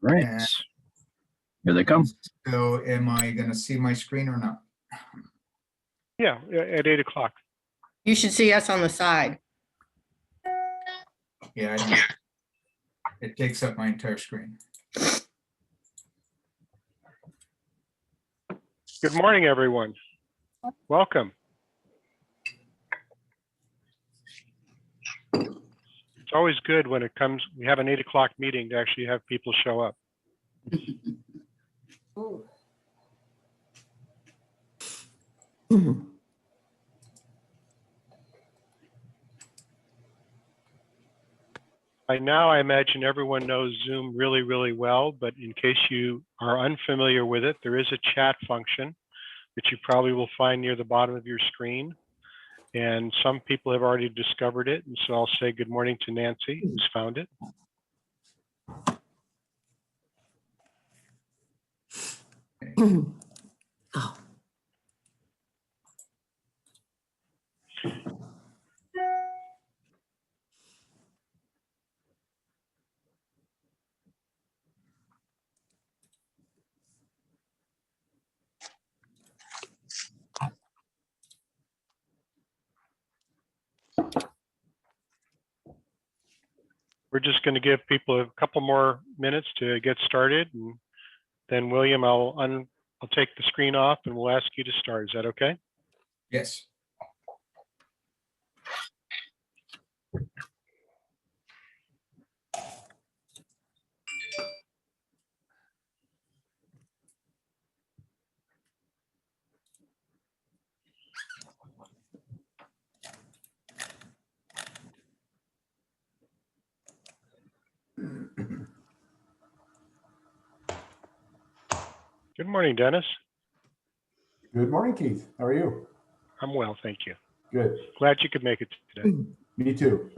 Right. And Here they come. so am I going to see my screen or not? Yeah, at 8 o'clock. You should see us on the side. Yeah, I don't. It takes up my entire screen. Good morning, everyone. Welcome. It's always good when it comes, we have an 8 o'clock meeting to actually have people show up. By now, I imagine everyone knows Zoom really, really well, but in case you are unfamiliar with it, there is a chat function that you probably will find near the bottom of your screen. And some people have already discovered it. And so I'll say good morning to Nancy, who's found it. Oh. We're just going to give people a couple more minutes to get started. And then William, I'll take the screen off and we'll ask you to start. Is that okay? Yes. Good morning, Dennis. Good morning, Keith. How are you? I'm well, thank you. Good. Glad you could make it today. Me too.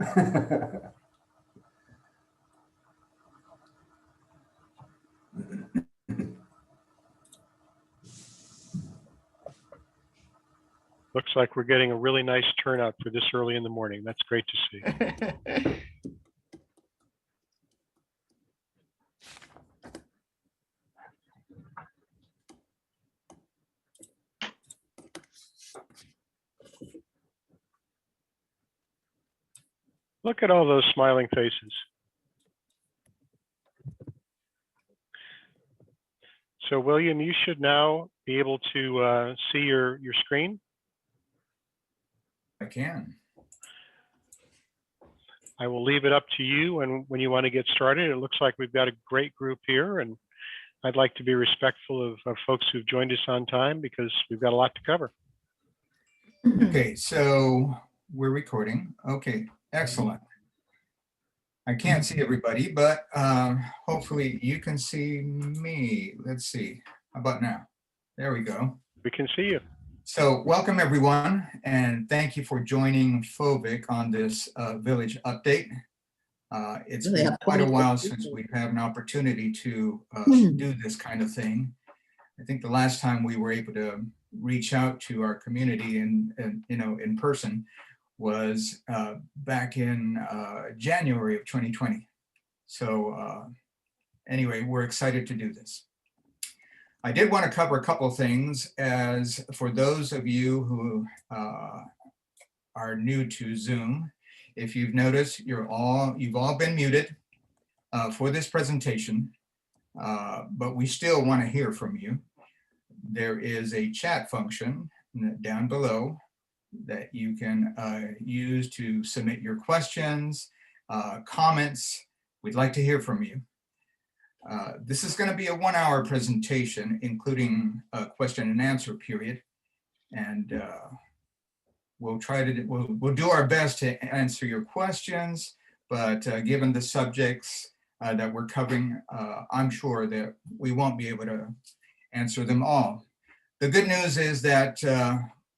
Looks like we're getting a really nice turnout for this early in the morning. That's great to see. Look at all those smiling faces. So William, you should now be able to see your screen. I can. I will leave it up to you and when you want to get started. It looks like we've got a great group here and I'd like to be respectful of folks who've joined us on time because we've got a lot to cover. Okay, so we're recording. Okay, excellent. I can't see everybody, but hopefully you can see me. Let's see. How about now? There we go. We can see you. So welcome everyone, and thank you for joining FOVIC on this village update. It's been quite a while since we've had an opportunity to do this kind of thing. I think the last time we were able to reach out to our community in person was back in January of 2020. So anyway, we're excited to do this. I did want to cover a couple of things as for those of you who are new to Zoom. If you've noticed, you've all been muted for this presentation, but we still want to hear from you. There is a chat function down below that you can use to submit your questions, comments. We'd like to hear from you. This is going to be a 1-hour presentation, including a question and answer period. And we'll do our best to answer your questions, but given the subjects that we're covering, I'm sure that we won't be able to answer them all. The good news is that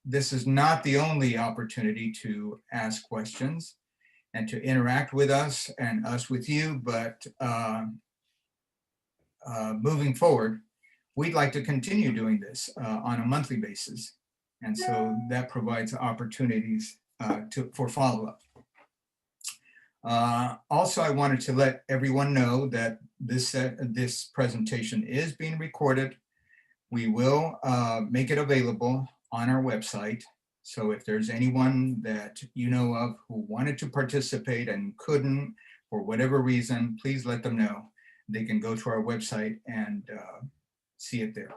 this is not the only opportunity to ask questions and to interact with us and us with you, but moving forward, we'd like to continue doing this on a monthly basis. And so that provides opportunities for follow-up. Also, I wanted to let everyone know that this presentation is being recorded. We will make it available on our website. So if there's anyone that you know of who wanted to participate and couldn't for whatever reason, please let them know. They can go to our website and see it there.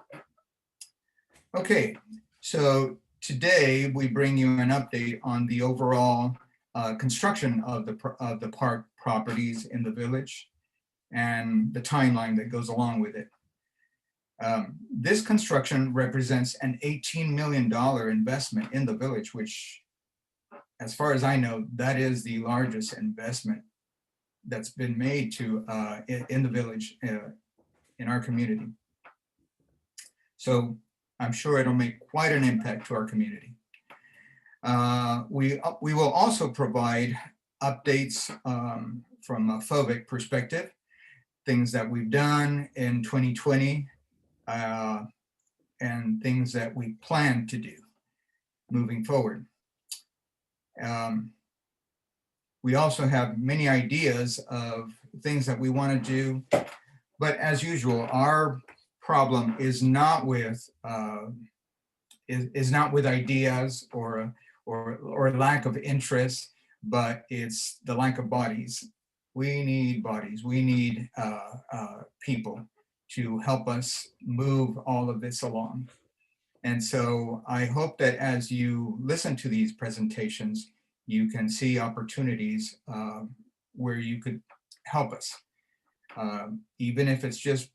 Okay, so today we bring you an update on the overall construction of the park properties in the village and the timeline that goes along with it. This construction represents an $18 million investment in the village, which, as far as I know, that is the largest investment that's been made in the village, in our community. So I'm sure it'll make quite an impact to our community. We will also provide updates from a FOVIC perspective, things that we've done in 2020, and things that we plan to do moving forward. We also have many ideas of things that we want to do, but as usual, our problem is not with ideas or lack of interest, but it's the lack of bodies. We need bodies. We need people to help us move all of this along. And so I hope that as you listen to these presentations, you can see opportunities where you could help us, even if it's just,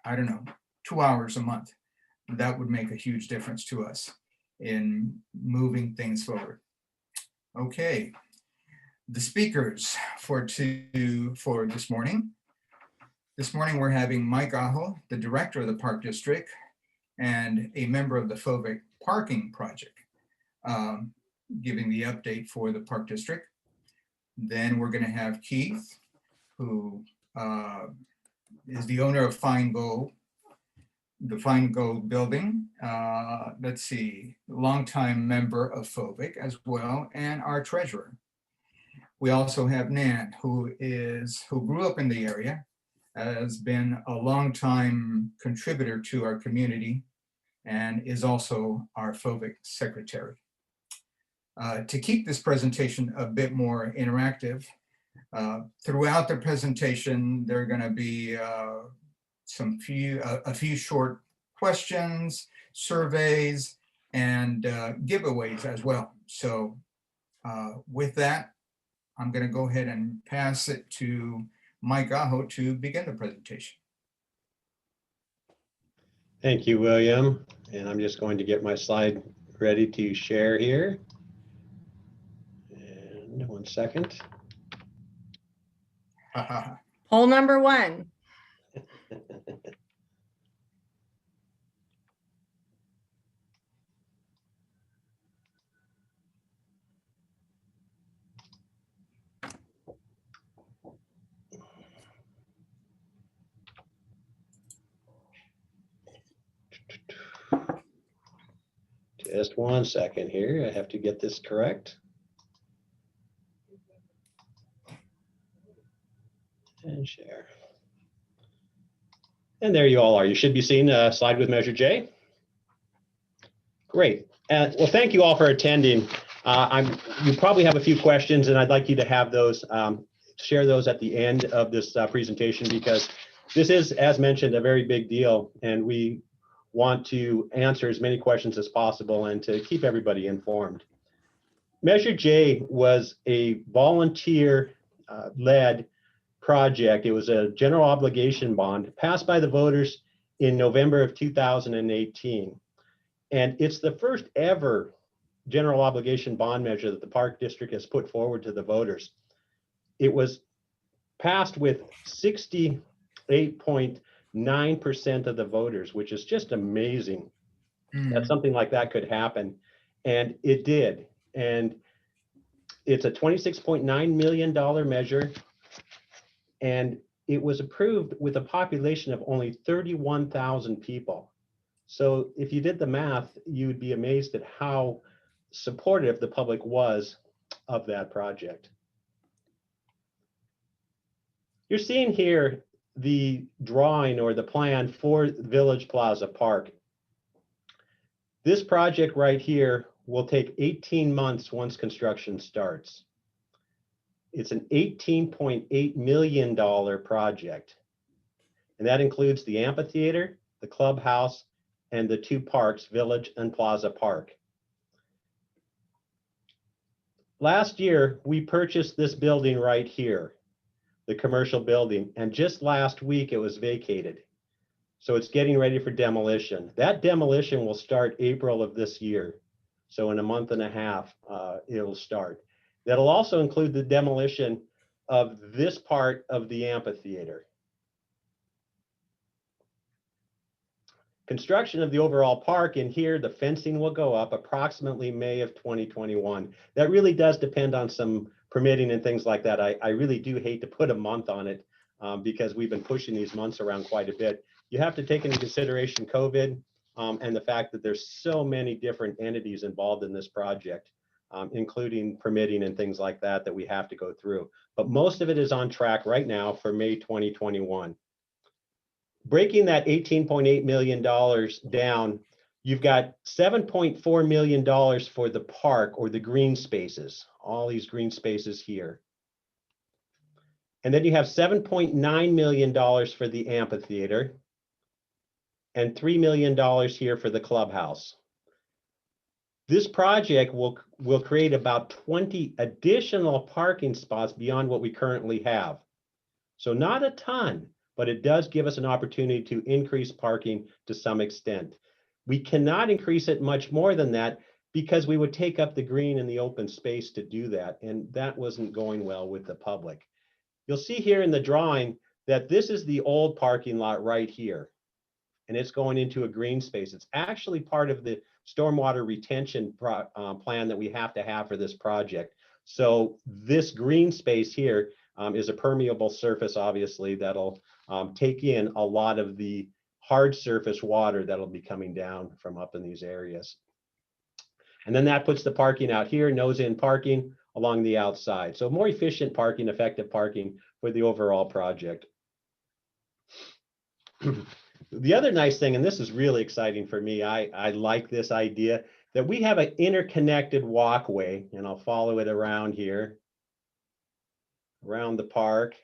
I don't know, 2 hours a month. That would make a huge difference to us in moving things forward. Okay, the speakers for this morning. This morning we're having Mike Aho, the director of the Park District and a member of the FOVIC Parking Project, giving the update for the Park District. Then we're going to have Keith, who is the owner of Fine Gold, the Fine Gold building. Let's see, longtime member of FOVIC as well, and our treasurer. We also have Nan, who grew up in the area, has been a longtime contributor to our community, and is also our FOVIC secretary. To keep this presentation a bit more interactive, throughout the presentation, there are going to be a few short questions, surveys, and giveaways as well. So with that, I'm going to go ahead and pass it to Mike Aho to begin the presentation. Thank you, William. And I'm just going to get my slide ready to share here. And 1 second. Poll number 1. Just 1 second here. I have to get this correct. And share. And there you all are. You should be seeing a slide with Measure J. Great. Well, thank you all for attending. You probably have a few questions, and I'd like you to have those, share those at the end of this presentation, because this is, as mentioned, a very big deal, and we want to answer as many questions as possible and to keep everybody informed. Measure J was a volunteer-led project. It was a general obligation bond passed by the voters in November of 2018. And it's the first ever general obligation bond measure that the Park District has put forward to the voters. It was passed with 68.9% of the voters, which is just amazing that something like that could happen. And it did. And it's a $26.9 million measure. And it was approved with a population of only 31,000 people. So if you did the math, you would be amazed at how supportive the public was of that project. You're seeing here the drawing or the plan for Village Plaza Park. This project right here will take 18 months once construction starts. It's an $18.8 million project. And that includes the amphitheater, the clubhouse, and the two parks, Village and Plaza Park. Last year, we purchased this building right here, the commercial building, and just last week it was vacated. So it's getting ready for demolition. That demolition will start April of this year. So in a month and a half, it'll start. That'll also include the demolition of this part of the amphitheater. Construction of the overall park in here, the fencing will go up approximately May of 2021. That really does depend on some permitting and things like that. I really do hate to put a month on it because we've been pushing these months around quite a bit. You have to take into consideration COVID and the fact that there's so many different entities involved in this project, including permitting and things like that that we have to go through. But most of it is on track right now for May 2021. Breaking that $18.8 million down, you've got $7.4 million for the park or the green spaces, all these green spaces here. And then you have $7.9 million for the amphitheater and $3 million here for the clubhouse. This project will create about 20 additional parking spots beyond what we currently have. So not a ton, but it does give us an opportunity to increase parking to some extent. We cannot increase it much more than that because we would take up the green and the open space to do that, and that wasn't going well with the public. You'll see here in the drawing that this is the old parking lot right here, and it's going into a green space. It's actually part of the stormwater retention plan that we have to have for this project. So this green space here is a permeable surface, obviously, that'll take in a lot of the hard surface water that'll be coming down from up in these areas. And then that puts the parking out here, nose-in parking along the outside. So more efficient parking, effective parking for the overall project. The other nice thing, and this is really exciting for me, I like this idea, that we have an interconnected walkway, and I'll follow it around here, around the park.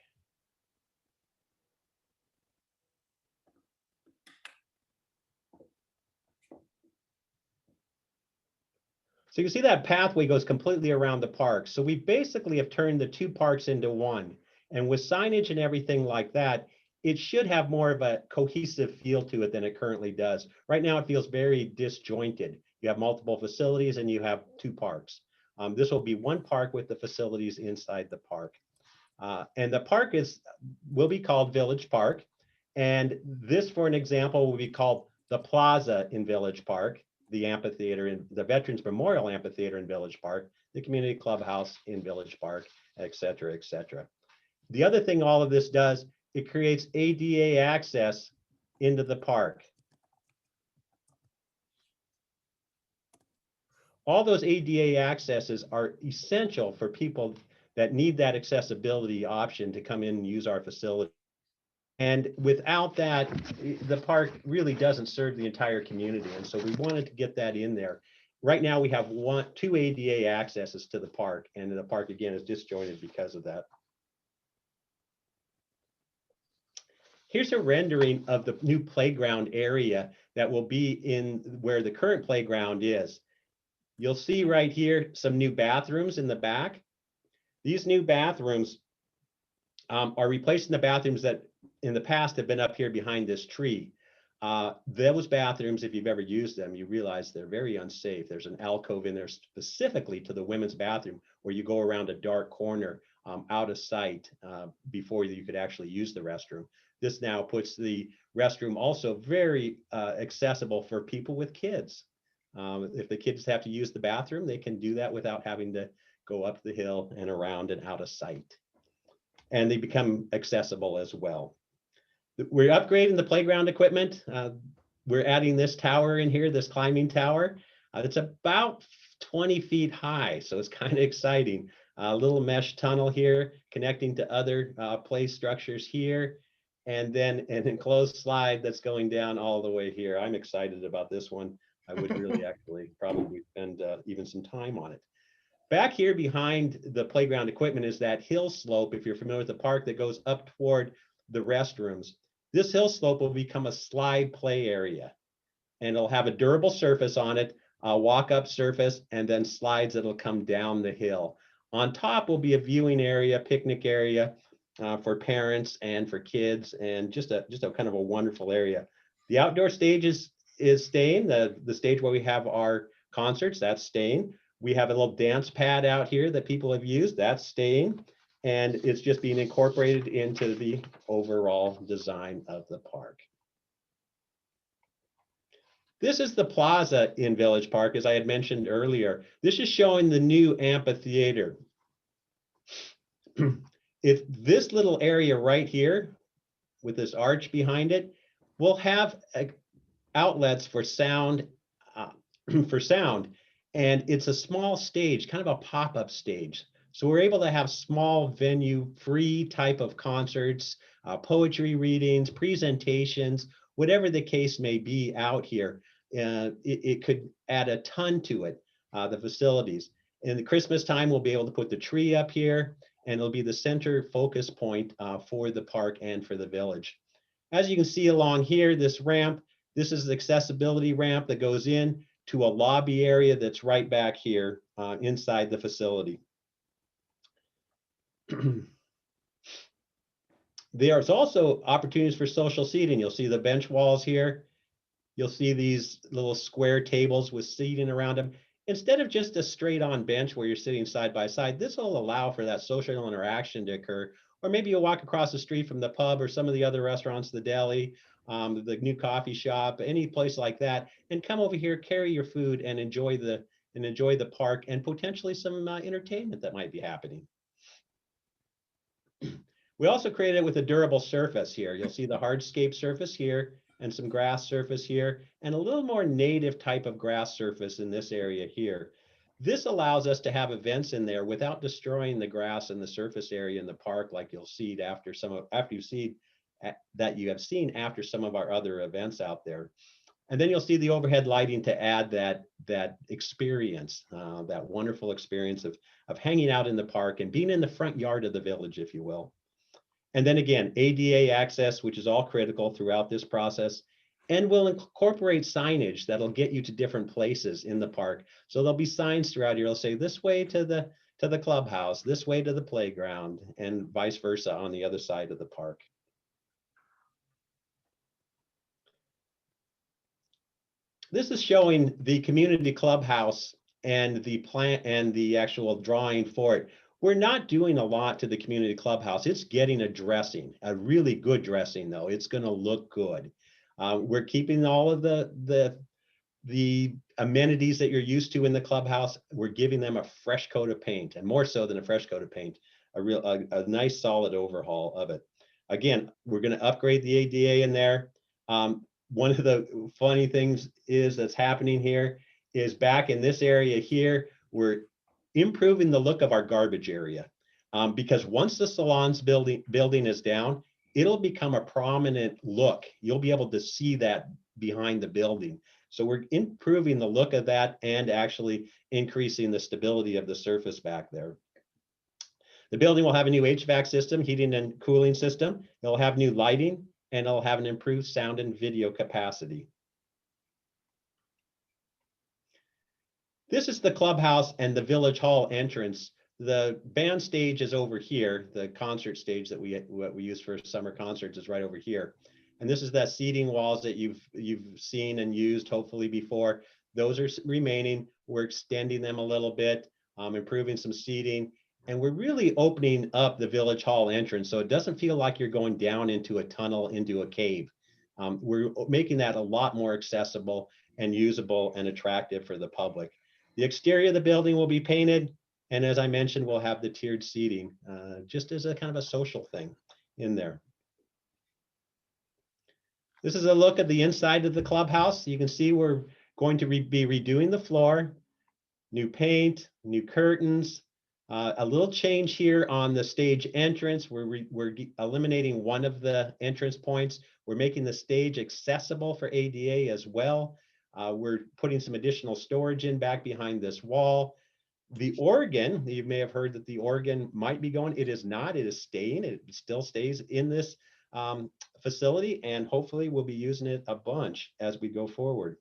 So you can see that pathway goes completely around the park. So we basically have turned the two parks into one. And with signage and everything like that, it should have more of a cohesive feel to it than it currently does. Right now, it feels very disjointed. You have multiple facilities and you have two parks. This will be one park with the facilities inside the park. And the park will be called Village Park. And this, for an example, will be called the Plaza in Village Park, the amphitheater in the Veterans Memorial Amphitheater in Village Park, the community clubhouse in Village Park, et cetera, et cetera. The other thing all of this does, it creates ADA access into the park. All those ADA accesses are essential for people that need that accessibility option to come in and use our facility. And without that, the park really doesn't serve the entire community. And so we wanted to get that in there. Right now we have two ADA accesses to the park, and the park again is disjointed because of that. Here's a rendering of the new playground area that will be in where the current playground is. You'll see right here some new bathrooms in the back. These new bathrooms are replacing the bathrooms that in the past have been up here behind this tree. Those bathrooms, if you've ever used them, you realize they're very unsafe. There's an alcove in there specifically to the women's bathroom where you go around a dark corner out of sight before you could actually use the restroom. This now puts the restroom also very accessible for people with kids. If the kids have to use the bathroom, they can do that without having to go up the hill and around and out of sight. And they become accessible as well. We're upgrading the playground equipment. We're adding this tower in here, this climbing tower. It's about 20 feet high, so it's kind of exciting. A little mesh tunnel here connecting to other play structures here. And then an enclosed slide that's going down all the way here. I'm excited about this one. I would really actually probably spend even some time on it. Back here behind the playground equipment is that hill slope, if you're familiar with the park, that goes up toward the restrooms. This hill slope will become a slide play area, and it'll have a durable surface on it, a walk-up surface, and then slides that'll come down the hill. On top will be a viewing area, picnic area for parents and for kids, and just a kind of a wonderful area. The outdoor stage is staying, the stage where we have our concerts, that's staying. We have a little dance pad out here that people have used, that's staying. And it's just being incorporated into the overall design of the park. This is the plaza in Village Park, as I had mentioned earlier. This is showing the new amphitheater. If this little area right here with this arch behind it will have outlets for sound, and it's a small stage, kind of a pop-up stage. So we're able to have small venue, free type of concerts, poetry readings, presentations, whatever the case may be out here. It could add a ton to it, the facilities. In the Christmas time, we'll be able to put the tree up here, and it'll be the center focus point for the park and for the village. As you can see along here, this ramp, this is the accessibility ramp that goes in to a lobby area that's right back here inside the facility. There's also opportunities for social seating. You'll see the bench walls here. You'll see these little square tables with seating around them. Instead of just a straight on bench where you're sitting side by side, this will allow for that social interaction to occur. Or maybe you'll walk across the street from the pub or some of the other restaurants, the deli, the new coffee shop, any place like that, and come over here, carry your food, and enjoy the park and potentially some entertainment that might be happening. We also created it with a durable surface here. You'll see the hardscape surface here and some grass surface here and a little more native type of grass surface in this area here. This allows us to have events in there without destroying the grass and the surface area in the park like you'll see after some of our other events out there. And then you'll see the overhead lighting to add that experience, that wonderful experience of hanging out in the park and being in the front yard of the village, if you will. And then again, ADA access, which is all critical throughout this process. And we'll incorporate signage that'll get you to different places in the park. So there'll be signs throughout here. It'll say this way to the clubhouse, this way to the playground, and vice versa on the other side of the park. This is showing the community clubhouse and the plant and the actual drawing for it. We're not doing a lot to the community clubhouse. It's getting a dressing, a really good dressing though. It's going to look good. We're keeping all of the amenities that you're used to in the clubhouse. We're giving them a fresh coat of paint, and more so than a fresh coat of paint, a nice solid overhaul of it. Again, we're going to upgrade the ADA in there. One of the funny things that's happening here is back in this area here, we're improving the look of our garbage area because once the salon's building is down, it'll become a prominent look. You'll be able to see that behind the building. So we're improving the look of that and actually increasing the stability of the surface back there. The building will have a new HVAC system, heating and cooling system. It'll have new lighting, and it'll have an improved sound and video capacity. This is the clubhouse and the Village Hall entrance. The band stage is over here. The concert stage that we use for summer concerts is right over here. And this is that seating walls that you've seen and used hopefully before. Those are remaining. We're extending them a little bit, improving some seating. And we're really opening up the Village Hall entrance so it doesn't feel like you're going down into a tunnel, into a cave. We're making that a lot more accessible and usable and attractive for the public. The exterior of the building will be painted. And as I mentioned, we'll have the tiered seating just as a kind of a social thing in there. This is a look at the inside of the clubhouse. You can see we're going to be redoing the floor, new paint, new curtains, A little change here on the stage entrance. We're eliminating one of the entrance points. We're making the stage accessible for ADA as well. We're putting some additional storage in back behind this wall. The organ, you may have heard that the organ might be going. It is not. It is staying. It still stays in this facility, and hopefully we'll be using it a bunch as we go forward.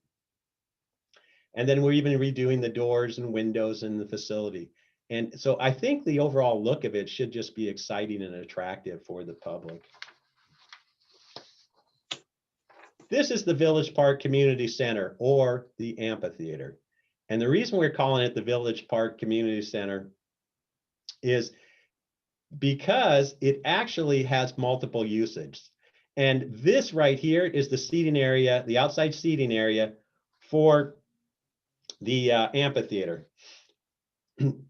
And then we're even redoing the doors and windows in the facility. And so I think the overall look of it should just be exciting and attractive for the public. This is the Village Park Community Center, or the Amphitheater. And the reason we're calling it the Village Park Community Center is because it actually has multiple usage. And this right here is the seating area, the outside seating area for the amphitheater.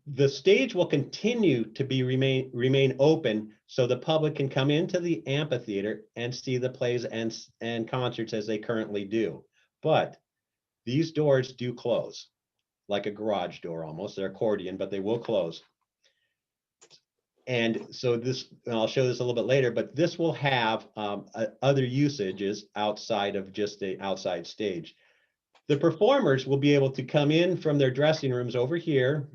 The stage will continue to be remain open so the public can come into the amphitheater and see the plays and concerts as they currently do. But these doors do close, like a garage door almost. They're accordion, but they will close. And so this, and I'll show this a little bit later, but this will have other usages outside of just the outside stage. The performers will be able to come in from their dressing rooms over here,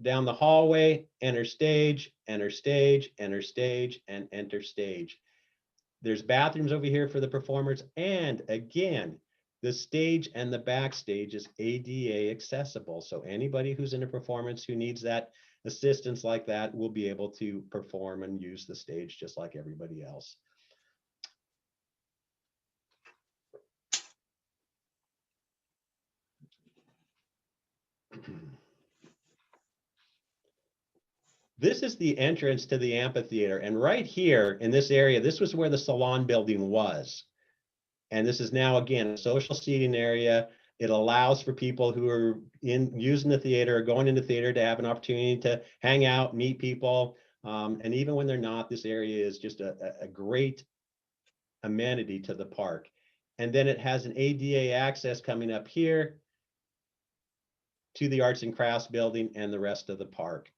down the hallway, enter stage, enter stage, enter stage, and enter stage. There's bathrooms over here for the performers. And again, the stage and the backstage is ADA accessible. So anybody who's in a performance who needs that assistance like that will be able to perform and use the stage just like everybody else. This is the entrance to the amphitheater. And right here in this area, this was where the salon building was. And this is now, again, a social seating area. It allows for people who are using the theater or going into theater to have an opportunity to hang out, meet people. And even when they're not, this area is just a great amenity to the park. And then it has an ADA access coming up here to the Arts and Crafts building and the rest of the park.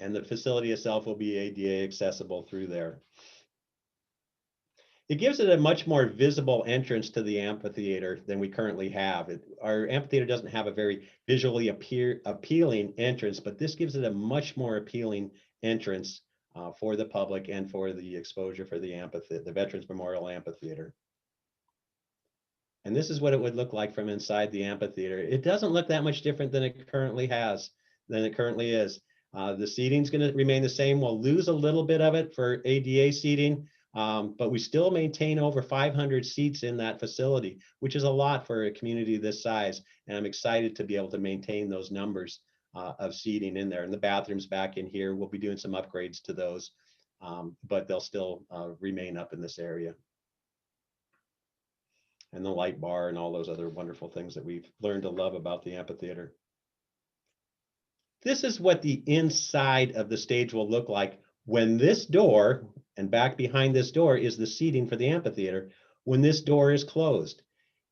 And the facility itself will be ADA accessible through there. It gives it a much more visible entrance to the amphitheater than we currently have. Our amphitheater doesn't have a very visually appealing entrance, but this gives it a much more appealing entrance for the public and for the exposure for the amphitheater, the Veterans Memorial Amphitheater. And this is what it would look like from inside the amphitheater. It doesn't look that much different than it currently is. The seating's going to remain the same. We'll lose a little bit of it for ADA seating, but we still maintain over 500 seats in that facility, which is a lot for a community this size. And I'm excited to be able to maintain those numbers of seating in there. And the bathrooms back in here, we'll be doing some upgrades to those, but they'll still remain up in this area. And the light bar and all those other wonderful things that we've learned to love about the amphitheater. This is what the inside of the stage will look like when this door, and back behind this door is the seating for the amphitheater, when this door is closed.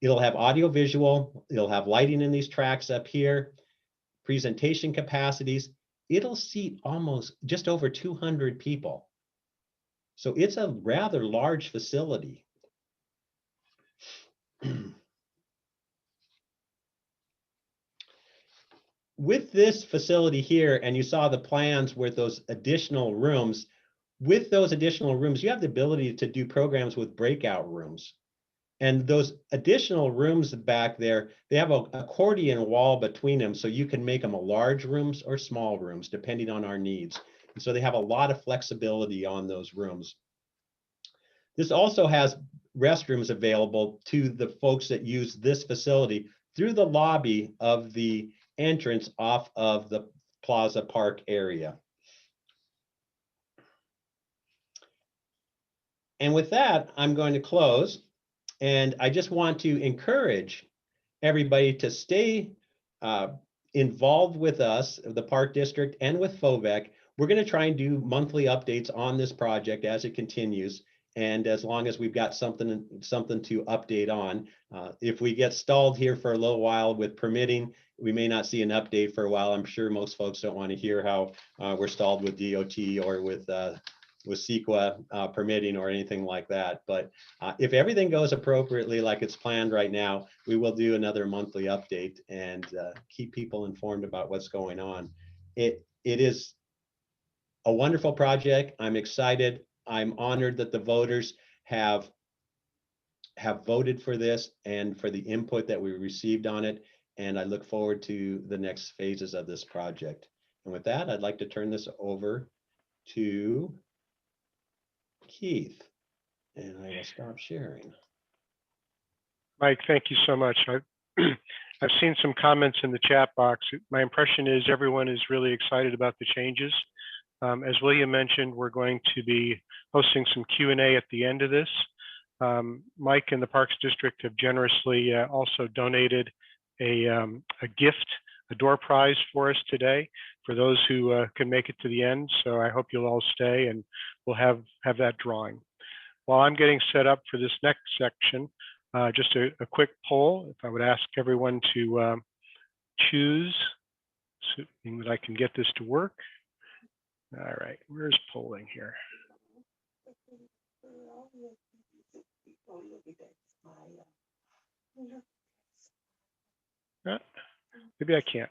It'll have audio visual, it'll have lighting in these tracks up here, presentation capacities. It'll seat almost just over 200 people. So it's a rather large facility. With this facility here, and you saw the plans with those additional rooms, with those additional rooms, you have the ability to do programs with breakout rooms. And those additional rooms back there, they have an accordion wall between them, so you can make them a large rooms or small rooms, depending on our needs. And so they have a lot of flexibility on those rooms. This also has restrooms available to the folks that use this facility through the lobby of the entrance off of the Plaza Park area. And with that, I'm going to close. And I just want to encourage everybody to stay involved with us, the Park District, and with FOVEC. We're going to try and do monthly updates on this project as it continues. And as long as we've got something to update on, if we get stalled here for a little while with permitting, we may not see an update for a while. I'm sure most folks don't want to hear how we're stalled with DOT or with CEQA permitting or anything like that. But if everything goes appropriately like it's planned right now, we will do another monthly update and keep people informed about what's going on. It is a wonderful project. I'm excited. I'm honored that the voters have voted for this and for the input that we received on it. And I look forward to the next phases of this project. And with that, I'd like to turn this over to Keith, and I will stop sharing. Mike, thank you so much. I've seen some comments in the chat box. My impression is everyone is really excited about the changes. As William mentioned, we're going to be hosting some Q&A at the end of this. Mike and the Parks District have generously also donated a gift, a door prize for us today for those who can make it to the end. So I hope you'll all stay and we'll have that drawing. While I'm getting set up for this next section, just a quick poll. If I would ask everyone to choose, assuming that I can get this to work. All right, where's polling here? Maybe I can't.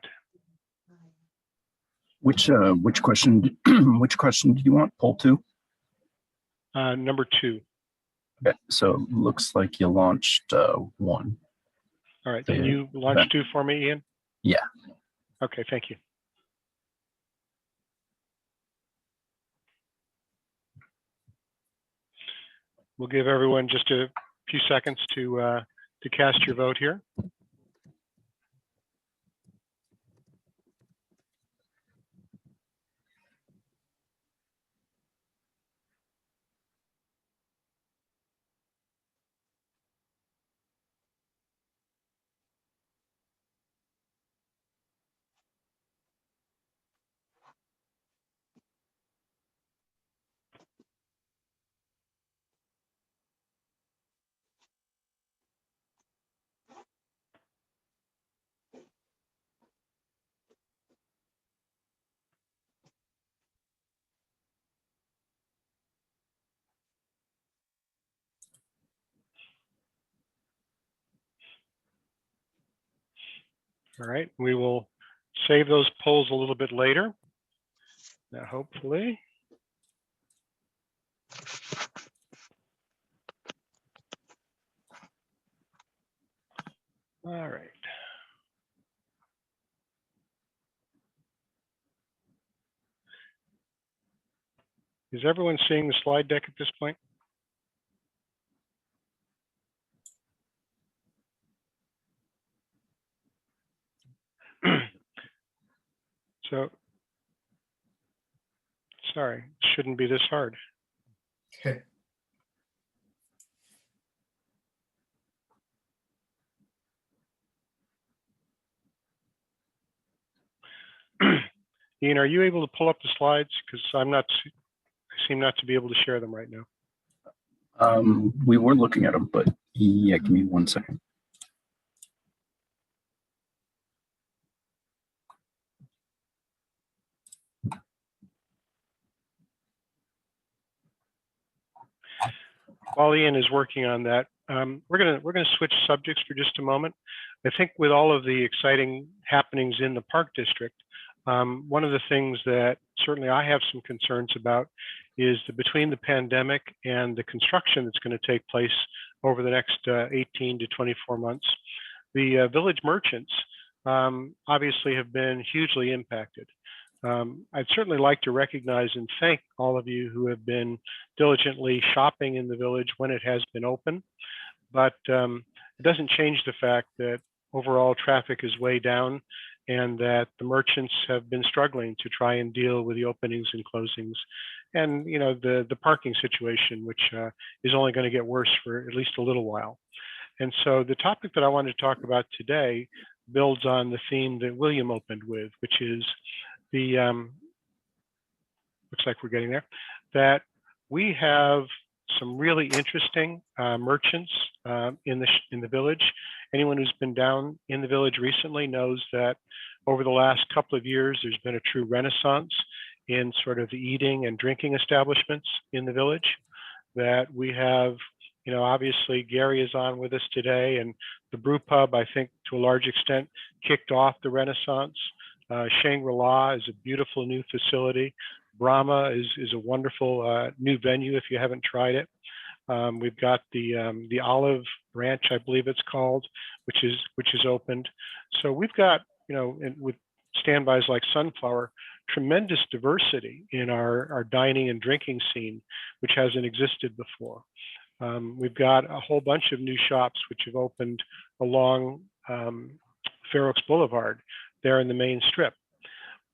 Which question? Which question do you want? Poll 2. Number 2. Okay, so looks like you launched 1. All right, can you launch 2 for me, Ian? Yeah. Okay, thank you. We'll give everyone just a few seconds to cast your vote here. All right, we will save those polls a little bit later. Now, hopefully. All right. Is everyone seeing the slide deck at this point? So, sorry, it shouldn't be this hard. Okay. Ian, are you able to pull up the slides? Because I seem not to be able to share them right now. We were looking at them, but yeah, give me 1 second. While Ian is working on that, we're gonna switch subjects for just a moment. I think with all of the exciting happenings in the Park District, one of the things that certainly I have some concerns about is that between the pandemic and the construction that's going to take place over the next 18 to 24 months, the village merchants obviously have been hugely impacted. I'd certainly like to recognize and thank all of you who have been diligently shopping in the village when it has been open, but it doesn't change the fact that overall traffic is way down and that the merchants have been struggling to try and deal with the openings and closings and the parking situation, which is only going to get worse for at least a little while. And so the topic that I wanted to talk about today builds on the theme that William opened with, which is the, looks like we're getting there, that we have some really interesting merchants in the village. Anyone who's been down in the village recently knows that over the last couple of years, there's been a true renaissance in sort of the eating and drinking establishments in the village. That we have, obviously Gary is on with us today, and the Brew Pub, I think to a large extent, kicked off the renaissance. Shangri-La is a beautiful new facility. Brahma is a wonderful new venue if you haven't tried it. We've got the Olive Ranch, I believe it's called, which is opened. So we've got, with standbys like Sunflower, tremendous diversity in our dining and drinking scene, which hasn't existed before. We've got a whole bunch of new shops which have opened along Fair Oaks Boulevard there in the main strip.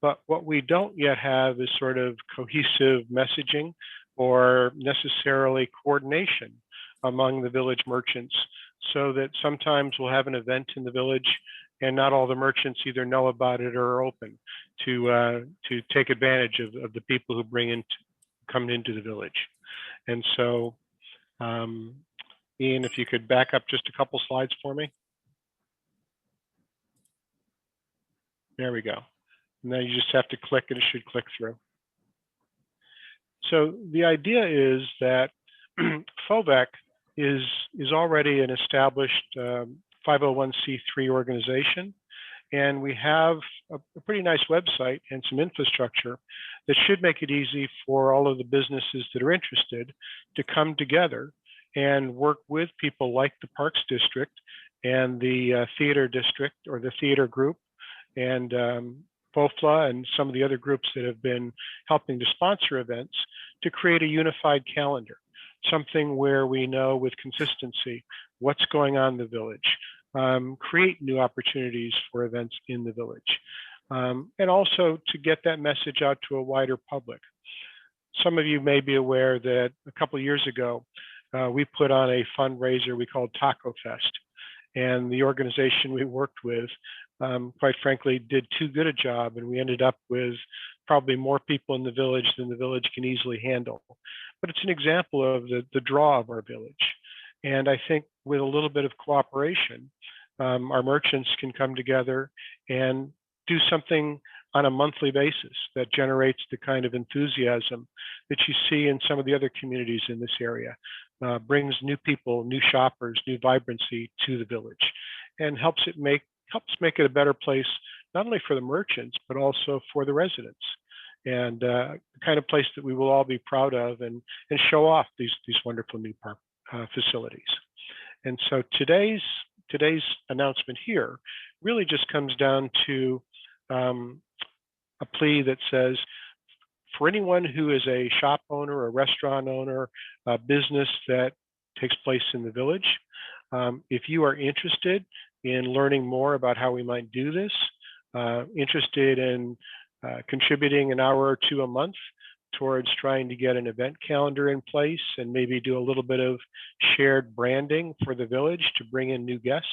But what we don't yet have is sort of cohesive messaging or necessarily coordination among the village merchants, so that sometimes we'll have an event in the village and not all the merchants either know about it or are open to take advantage of the people who come into the village. And so, Ian, if you could back up just a couple slides for me. There we go. And then you just have to click and it should click through. So the idea is that FOVEC is already an established 501c3 organization, and we have a pretty nice website and some infrastructure that should make it easy for all of the businesses that are interested to come together and work with people like the Parks District and the Theater District or the Theater Group and FOFLA and some of the other groups that have been helping to sponsor events to create a unified calendar, something where we know with consistency what's going on in the village, create new opportunities for events in the village, and also to get that message out to a wider public. Some of you may be aware that a couple of years ago, we put on a fundraiser we called Taco Fest, and the organization we worked with quite frankly, did too good a job, and we ended up with probably more people in the village than the village can easily handle. But it's an example of the draw of our village. And I think with a little bit of cooperation, our merchants can come together and do something on a monthly basis that generates the kind of enthusiasm that you see in some of the other communities in this area, brings new people, new shoppers, new vibrancy to the village, and helps make it a better place, not only for the merchants, but also for the residents, and the kind of place that we will all be proud of and show off these wonderful new park facilities. And so today's announcement here really just comes down to a plea that says, for anyone who is a shop owner, a restaurant owner, a business that takes place in the village, if you are interested in learning more about how we might do this, interested in contributing an hour or two a month towards trying to get an event calendar in place and maybe do a little bit of shared branding for the village to bring in new guests,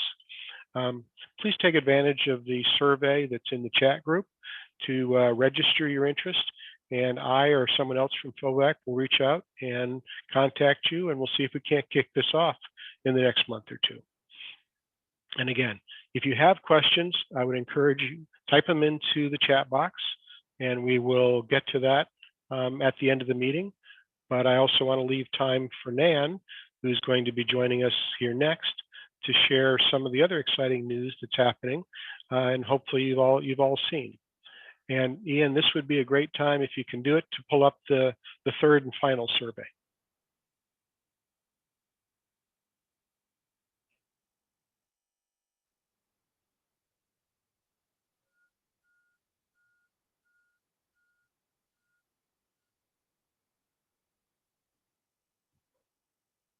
please take advantage of the survey that's in the chat group to register your interest. And I or someone else from FOVEC will reach out and contact you, and we'll see if we can't kick this off in the next month or two. And again, if you have questions, I would encourage you, type them into the chat box, and we will get to that at the end of the meeting. But I also want to leave time for Nan, who's going to be joining us here next, to share some of the other exciting news that's happening, and hopefully you've all seen. And Ian, this would be a great time, if you can do it, to pull up the third and final survey.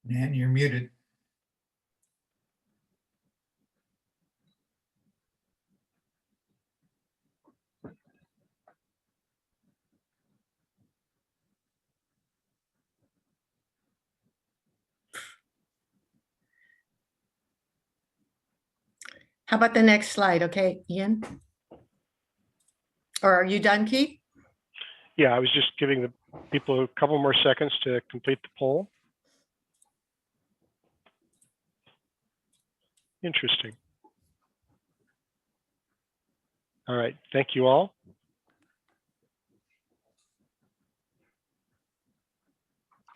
Nan, you're muted. How about the next slide? Okay, Ian? Or are you done, Keith? Yeah, I was just giving the people a couple more seconds to complete the poll. Interesting. All right, thank you all.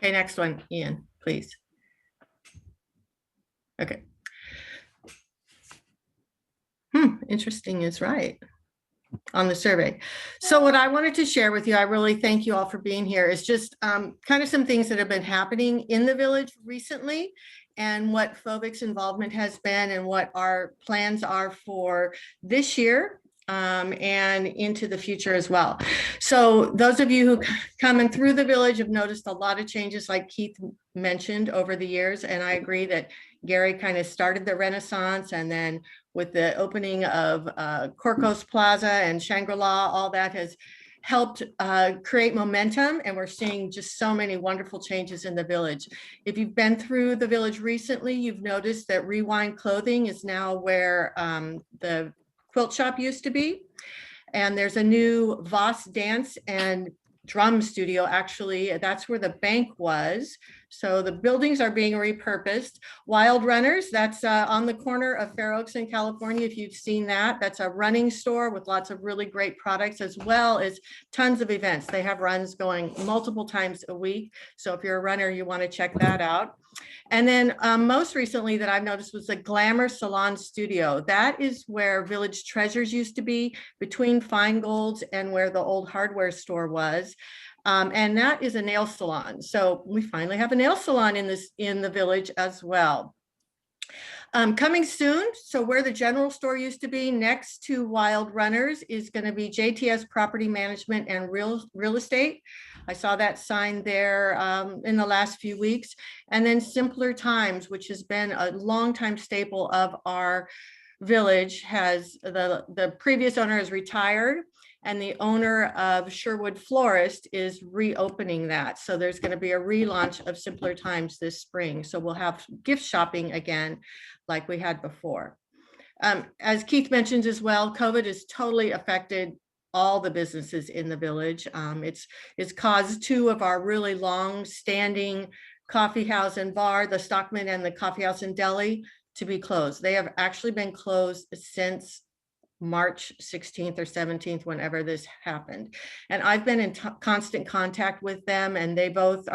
Okay, next one, Ian, please. Okay. Interesting is right on the survey. So what I wanted to share with you, I really thank you all for being here, is just kind of some things that have been happening in the village recently and what FOVIC's involvement has been and what our plans are for this year and into the future as well. So those of you who coming through the village have noticed a lot of changes like Keith mentioned over the years. And I agree that Gary kind of started the Renaissance, and then with the opening of Corco's Plaza and Shangri-La, all that has helped create momentum, and we're seeing just so many wonderful changes in the village. If you've been through the village recently, you've noticed that Rewind Clothing is now where the quilt shop used to be. And there's a new Voss dance and drum studio. Actually, that's where the bank was. So the buildings are being repurposed. Wild Runners, that's on the corner of Fair Oaks in California. If you've seen that, that's a running store with lots of really great products, as well as tons of events. They have runs going multiple times a week. So if you're a runner, you want to check that out. And then most recently that I've noticed was the Glamour Salon Studio. That is where Village Treasures used to be, between Feingold's and where the old hardware store was. And that is a nail salon. So we finally have a nail salon in the village as well. Coming soon, so where the general store used to be next to Wild Runners is going to be JTS Property Management and Real Estate. I saw that sign there in the last few weeks. And then Simpler Times, which has been a longtime staple of our village, has the previous owner has retired, and the owner of Sherwood Florist is reopening that. So there's going to be a relaunch of Simpler Times this spring. So we'll have gift shopping again like we had before. As Keith mentioned as well, COVID has totally affected all the businesses in the village. It's caused two of our really long-standing coffee house and bar, the Stockman and the Coffee House and Deli, to be closed. They have actually been closed since March 16th or 17th, whenever this happened. And I've been in constant contact with them, and they both,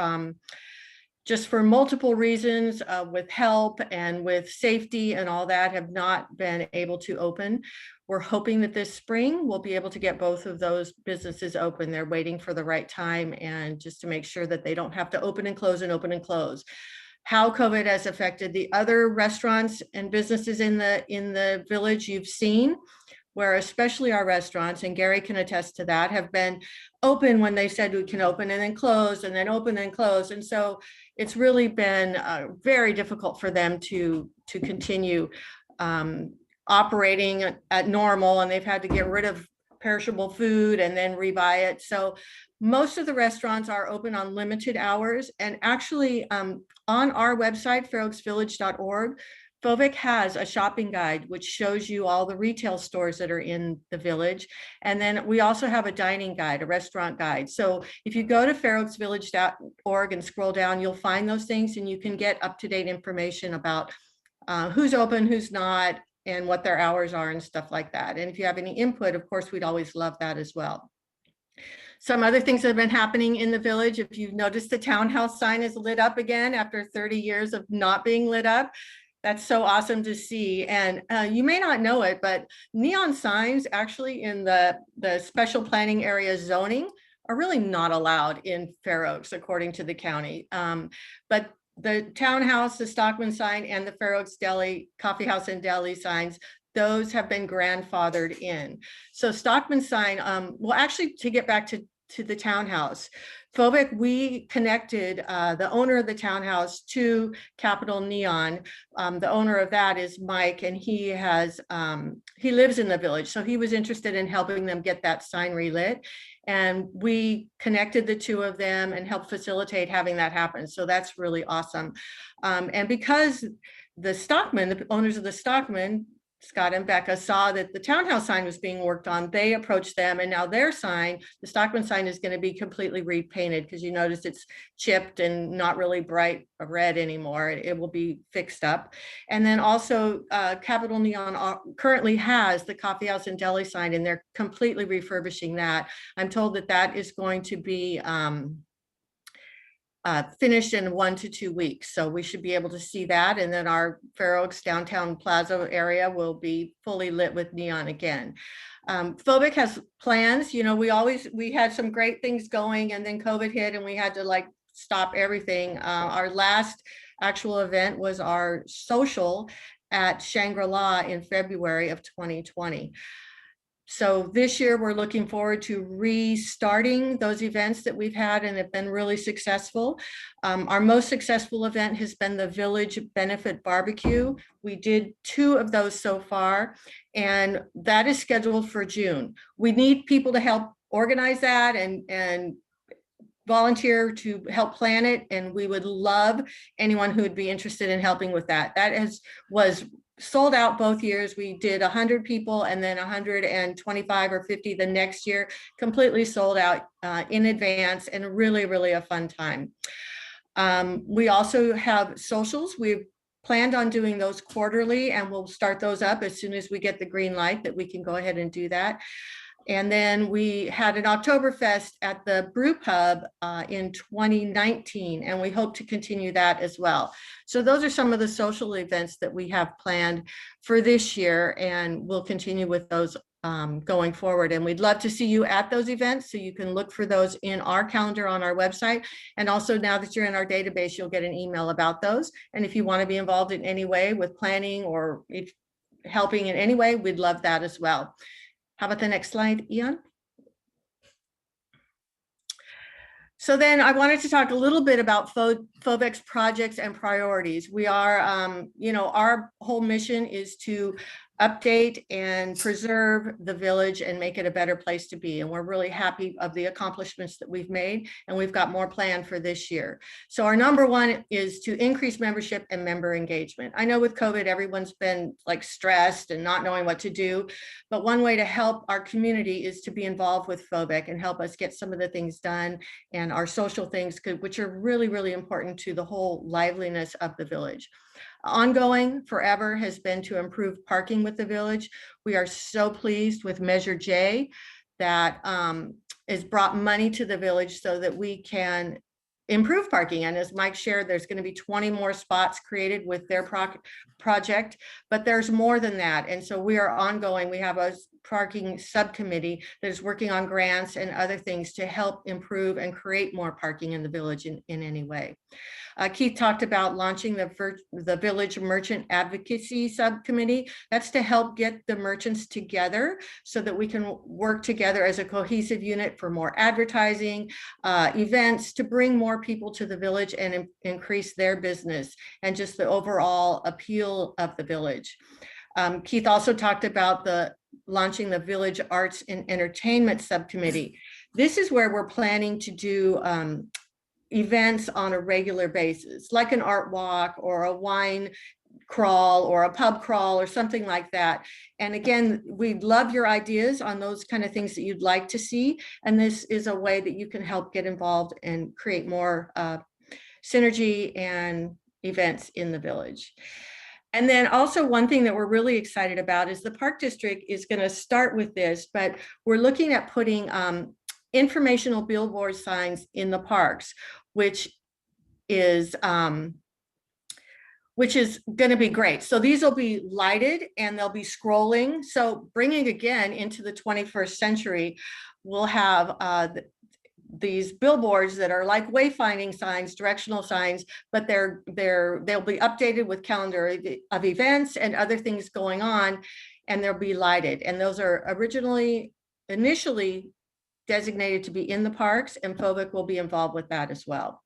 just for multiple reasons, with help and with safety and all that, have not been able to open. We're hoping that this spring we'll be able to get both of those businesses open. They're waiting for the right time, and just to make sure that they don't have to open and close and open and close. How COVID has affected the other restaurants and businesses in the village, you've seen, where especially our restaurants, and Gary can attest to that, have been open when they said we can open, and then close, and then open and close. And so it's really been very difficult for them to continue operating at normal, and they've had to get rid of perishable food and then rebuy it. So most of the restaurants are open on limited hours. And actually on our website, fairoaksvillage.org, FOVIC has a shopping guide which shows you all the retail stores that are in the village. And then we also have a dining guide, a restaurant guide. So if you go to fairoaksvillage.org and scroll down, you'll find those things, and you can get up-to-date information about who's open, who's not, and what their hours are and stuff like that. And if you have any input, of course, we'd always love that as well. Some other things that have been happening in the village, if you've noticed, the townhouse sign is lit up again after 30 years of not being lit up. That's so awesome to see. And you may not know it, but neon signs actually in the special planning area zoning are really not allowed in Fair Oaks, according to the county. But the townhouse, the Stockman sign, and the Fair Oaks Deli, Coffee House and Deli signs, those have been grandfathered in. So Stockman sign, well, actually, to get back to the townhouse, FOVIC, we connected the owner of the townhouse to Capital Neon. The owner of that is Mike, and he lives in the village. So he was interested in helping them get that sign relit. And we connected the two of them and helped facilitate having that happen. So that's really awesome. And because the Stockman, the owners of the Stockman, Scott and Becca saw that the townhouse sign was being worked on, they approached them, and now their sign, the Stockman sign, is going to be completely repainted, because you notice it's chipped and not really bright red anymore. It will be fixed up. And then also Capital Neon currently has the coffee house and deli sign, and they're completely refurbishing that. I'm told that that is going to be finished in 1 to 2 weeks. So we should be able to see that. And then our Fair Oaks downtown Plaza area will be fully lit with neon again. Phobic has plans. You know, we had some great things going, and then COVID hit and we had to like stop everything. Our last actual event was our social at Shangri-La in February of 2020. So this year, we're looking forward to restarting those events that we've had and have been really successful. Our most successful event has been the Village Benefit Barbecue. We did 2 of those so far, and that is scheduled for June. We need people to help organize that and volunteer to help plan it, and we would love anyone who would be interested in helping with that. That was sold out both years. We did 100 people and then 125 or 50 the next year, completely sold out in advance, and really, really a fun time. We also have socials. We've planned on doing those quarterly, and we'll start those up as soon as we get the green light that we can go ahead and do that. And then we had an Oktoberfest at the Brew Pub in 2019, and we hope to continue that as well. So those are some of the social events that we have planned for this year, and we'll continue with those going forward. And we'd love to see you at those events, so you can look for those in our calendar on our website. And also, now that you're in our database, you'll get an email about those. And if you want to be involved in any way with planning or if helping in any way, we'd love that as well. How about the next slide, Ian? So then I wanted to talk a little bit about Phobic's projects and priorities. We are, you know, our whole mission is to update and preserve the village and make it a better place to be. And we're really happy of the accomplishments that we've made, and we've got more planned for this year. So our number one is to increase membership and member engagement. I know with COVID, everyone's been like stressed and not knowing what to do, but one way to help our community is to be involved with Phobic and help us get some of the things done and our social things, which are really, really important to the whole liveliness of the village. Ongoing forever has been to improve parking with the village. We are so pleased with Measure J that has brought money to the village so that we can improve parking. And as Mike shared, there's going to be 20 more spots created with their project, but there's more than that. And so we are ongoing. We have a parking subcommittee that is working on grants and other things to help improve and create more parking in the village in any way. Keith talked about launching the Village Merchant Advocacy Subcommittee. That's to help get the merchants together so that we can work together as a cohesive unit for more advertising, events, to bring more people to the village and increase their business and just the overall appeal of the village. Keith also talked about launching the Village Arts and Entertainment Subcommittee. This is where we're planning to do events on a regular basis, like an art walk or a wine crawl or a pub crawl or something like that. And again, we'd love your ideas on those kind of things that you'd like to see. And this is a way that you can help get involved and create more synergy and events in the village. And then also one thing that we're really excited about is the Park District is going to start with this, but we're looking at putting informational billboard signs in the parks, which is going to be great. So these will be lighted and they'll be scrolling. So bringing again into the 21st century, we'll have these billboards that are like wayfinding signs, directional signs, but they'll be updated with calendar of events and other things going on, and they'll be lighted. And those are initially designated to be in the parks, and Phobic will be involved with that as well.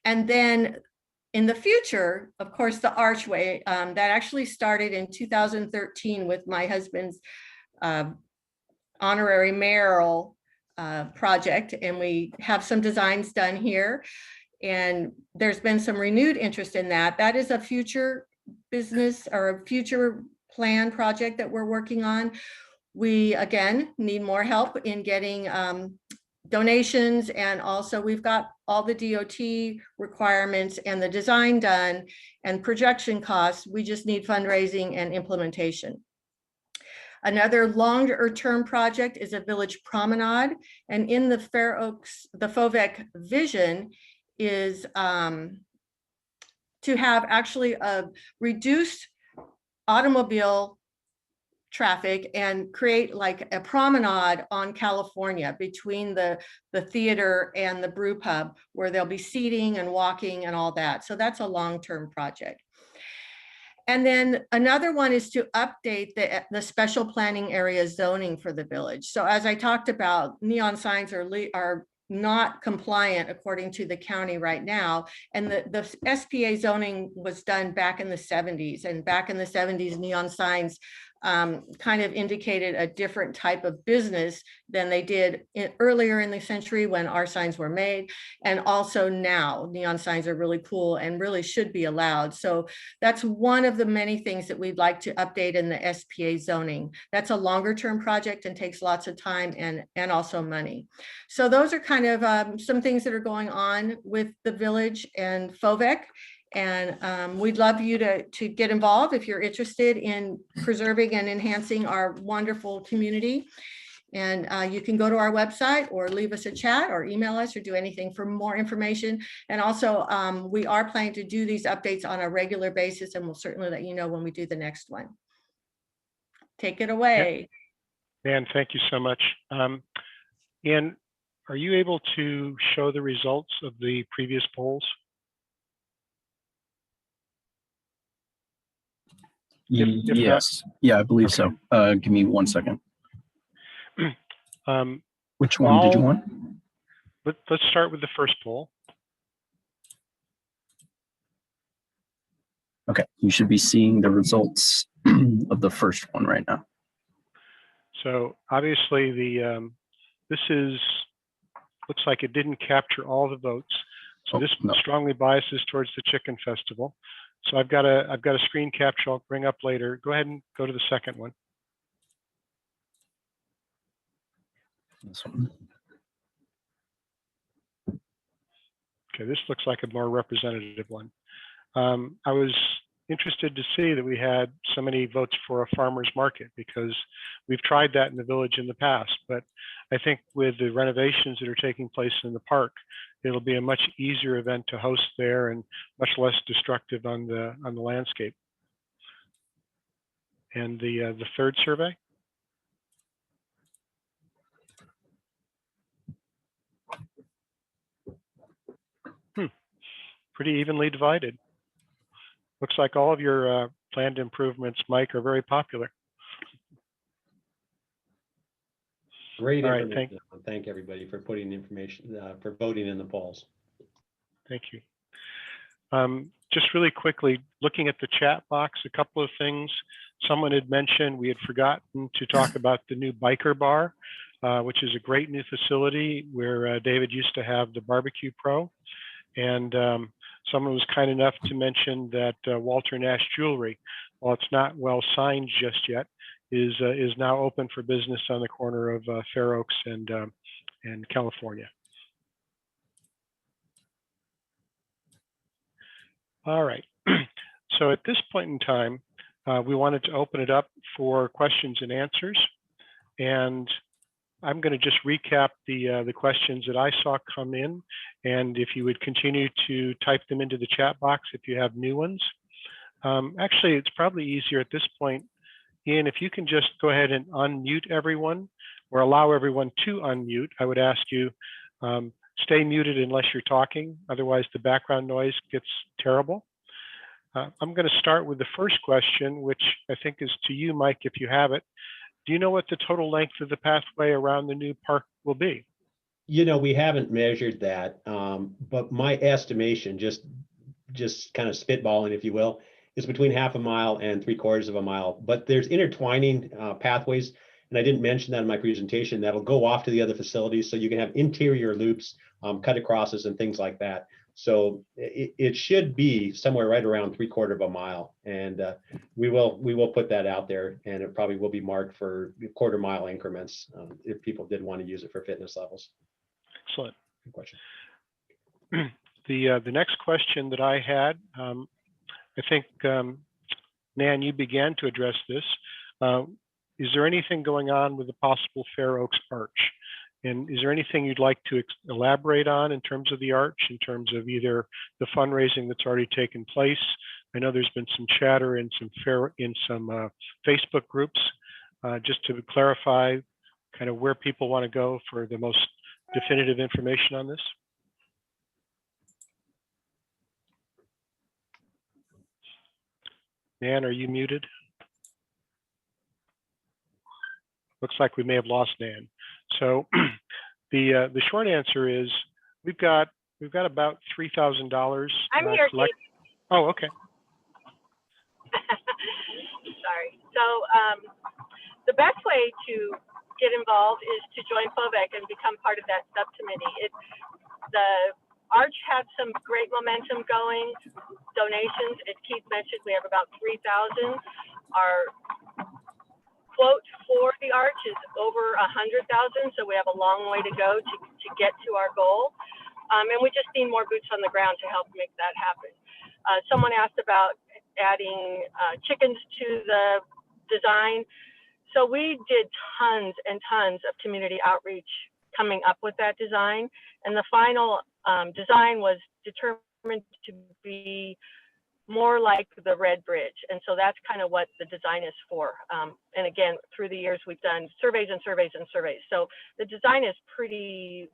And then in the future, of course, the archway that actually started in 2013 with my husband's honorary mayoral project, and we have some designs done here, and there's been some renewed interest in that. That is a future business or a future plan project that we're working on. We, again, need more help in getting donations, and also we've got all the DOT requirements and the design done and projection costs. We just need fundraising and implementation. Another longer term project is a village promenade, and in the Fair Oaks, the FOVEC vision is to have actually a reduced automobile traffic and create like a promenade on California between the theater and the Brew Pub, where there'll be seating and walking and all that. So that's a long-term project. And then another one is to update the special planning area zoning for the village. So as I talked about, neon signs are not compliant according to the county right now. And the SPA zoning was done back in the 70s. And back in the 70s, neon signs kind of indicated a different type of business than they did earlier in the century when our signs were made. And also now, neon signs are really cool and really should be allowed. So that's one of the many things that we'd like to update in the SPA zoning. That's a longer term project and takes lots of time and also money. So those are kind of some things that are going on with the village and FOVEC. And we'd love you to get involved if you're interested in preserving and enhancing our wonderful community. And you can go to our website or leave us a chat or email us or do anything for more information. And also we are planning to do these updates on a regular basis, and we'll certainly let you know when we do the next one. Take it away. Dan, thank you so much. Ian, are you able to show the results of the previous polls? Yes. Yeah, I believe so. Give me 1 second. Which one did you want? Let's start with the first poll. Okay, you should be seeing the results of the first one right now. So obviously this looks like it didn't capture all the votes. So this strongly biases towards the Chicken Festival. So I've got a screen capture I'll bring up later. Go ahead and go to the second one. This one. Okay, this looks like a more representative one. I was interested to see that we had so many votes for a farmer's market, because we've tried that in the village in the past, but I think with the renovations that are taking place in the park, it'll be a much easier event to host there and much less destructive on the landscape. And the third survey. Pretty evenly divided. Looks like all of your planned improvements, Mike, are very popular. Great All right, information. Thank everybody for putting information, for voting in the polls. Thank you. Just really quickly, looking at the chat box, a couple of things. Someone had mentioned we had forgotten to talk about the new biker bar, which is a great new facility where David used to have the Barbecue Pro. And someone was kind enough to mention that Walter Nash Jewelry, while it's not well signed just yet, is now open for business on the corner of Fair Oaks and California. All right. So at this point in time, we wanted to open it up for questions and answers. And I'm going to just recap the questions that I saw come in. And if you would continue to type them into the chat box if you have new ones. Actually, it's probably easier at this point, Ian, if you can just go ahead and unmute everyone or allow everyone to unmute. I would ask you, stay muted unless you're talking. Otherwise, the background noise gets terrible. I'm going to start with the first question, which I think is to you, Mike, if you have it. Do you know what the total length of the pathway around the new park will be? You know, we haven't measured that, but my estimation, just kind of spitballing, if you will, is between 1/2 mile and 3/4 mile. But there's intertwining pathways, and I didn't mention that in my presentation. That'll go off to the other facilities, so you can have interior loops, cut acrosses, and things like that. So it should be somewhere right around 3/4 of a mile. And we will put that out there, and it probably will be marked for 1/4 mile increments if people did want to use it for fitness levels. Excellent. Good question. The next question that I had, I think, Nan, you began to address this. Is there anything going on with the possible Fair Oaks Arch? And is there anything you'd like to elaborate on in terms of the arch, in terms of either the fundraising that's already taken place? I know there's been some chatter in some Facebook groups, just to clarify kind of where people want to go for the most definitive information on this. Nan, are you muted? Looks like we may have lost Nan. So the short answer is we've got about $3,000. I'm here, Keith. Oh, okay. Sorry. So the best way to get involved is to join FOVEC and become part of that subcommittee. The Arch had some great momentum going. Donations, as Keith mentioned, we have about 3,000. Our quote for the Arch is over 100,000, so we have a long way to go to get to our goal. And we just need more boots on the ground to help make that happen. Someone asked about adding chickens to the design. So we did tons and tons of community outreach coming up with that design. And the final design was determined to be more like the Red Bridge. And so that's kind of what the design is for. And again, through the years, we've done surveys and surveys and surveys. So the design is pretty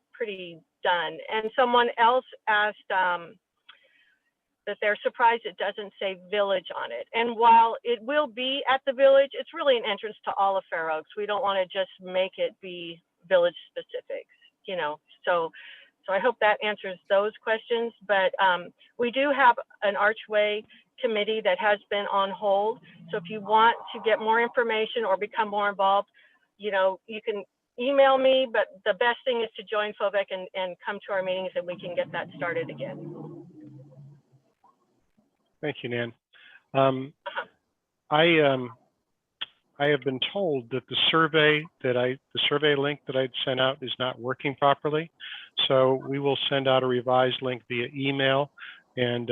done. And someone else asked that they're surprised it doesn't say Village on it. And while it will be at the Village, it's really an entrance to all of Fair Oaks. We don't want to just make it be Village specific, you know. So I hope that answers those questions. But we do have an Archway committee that has been on hold. So if you want to get more information or become more involved, you know, you can email me. But the best thing is to join FOVEC and come to our meetings, and we can get that started again. Thank you, Nan. I have been told that the survey link that I'd sent out is not working properly. So we will send out a revised link via email, and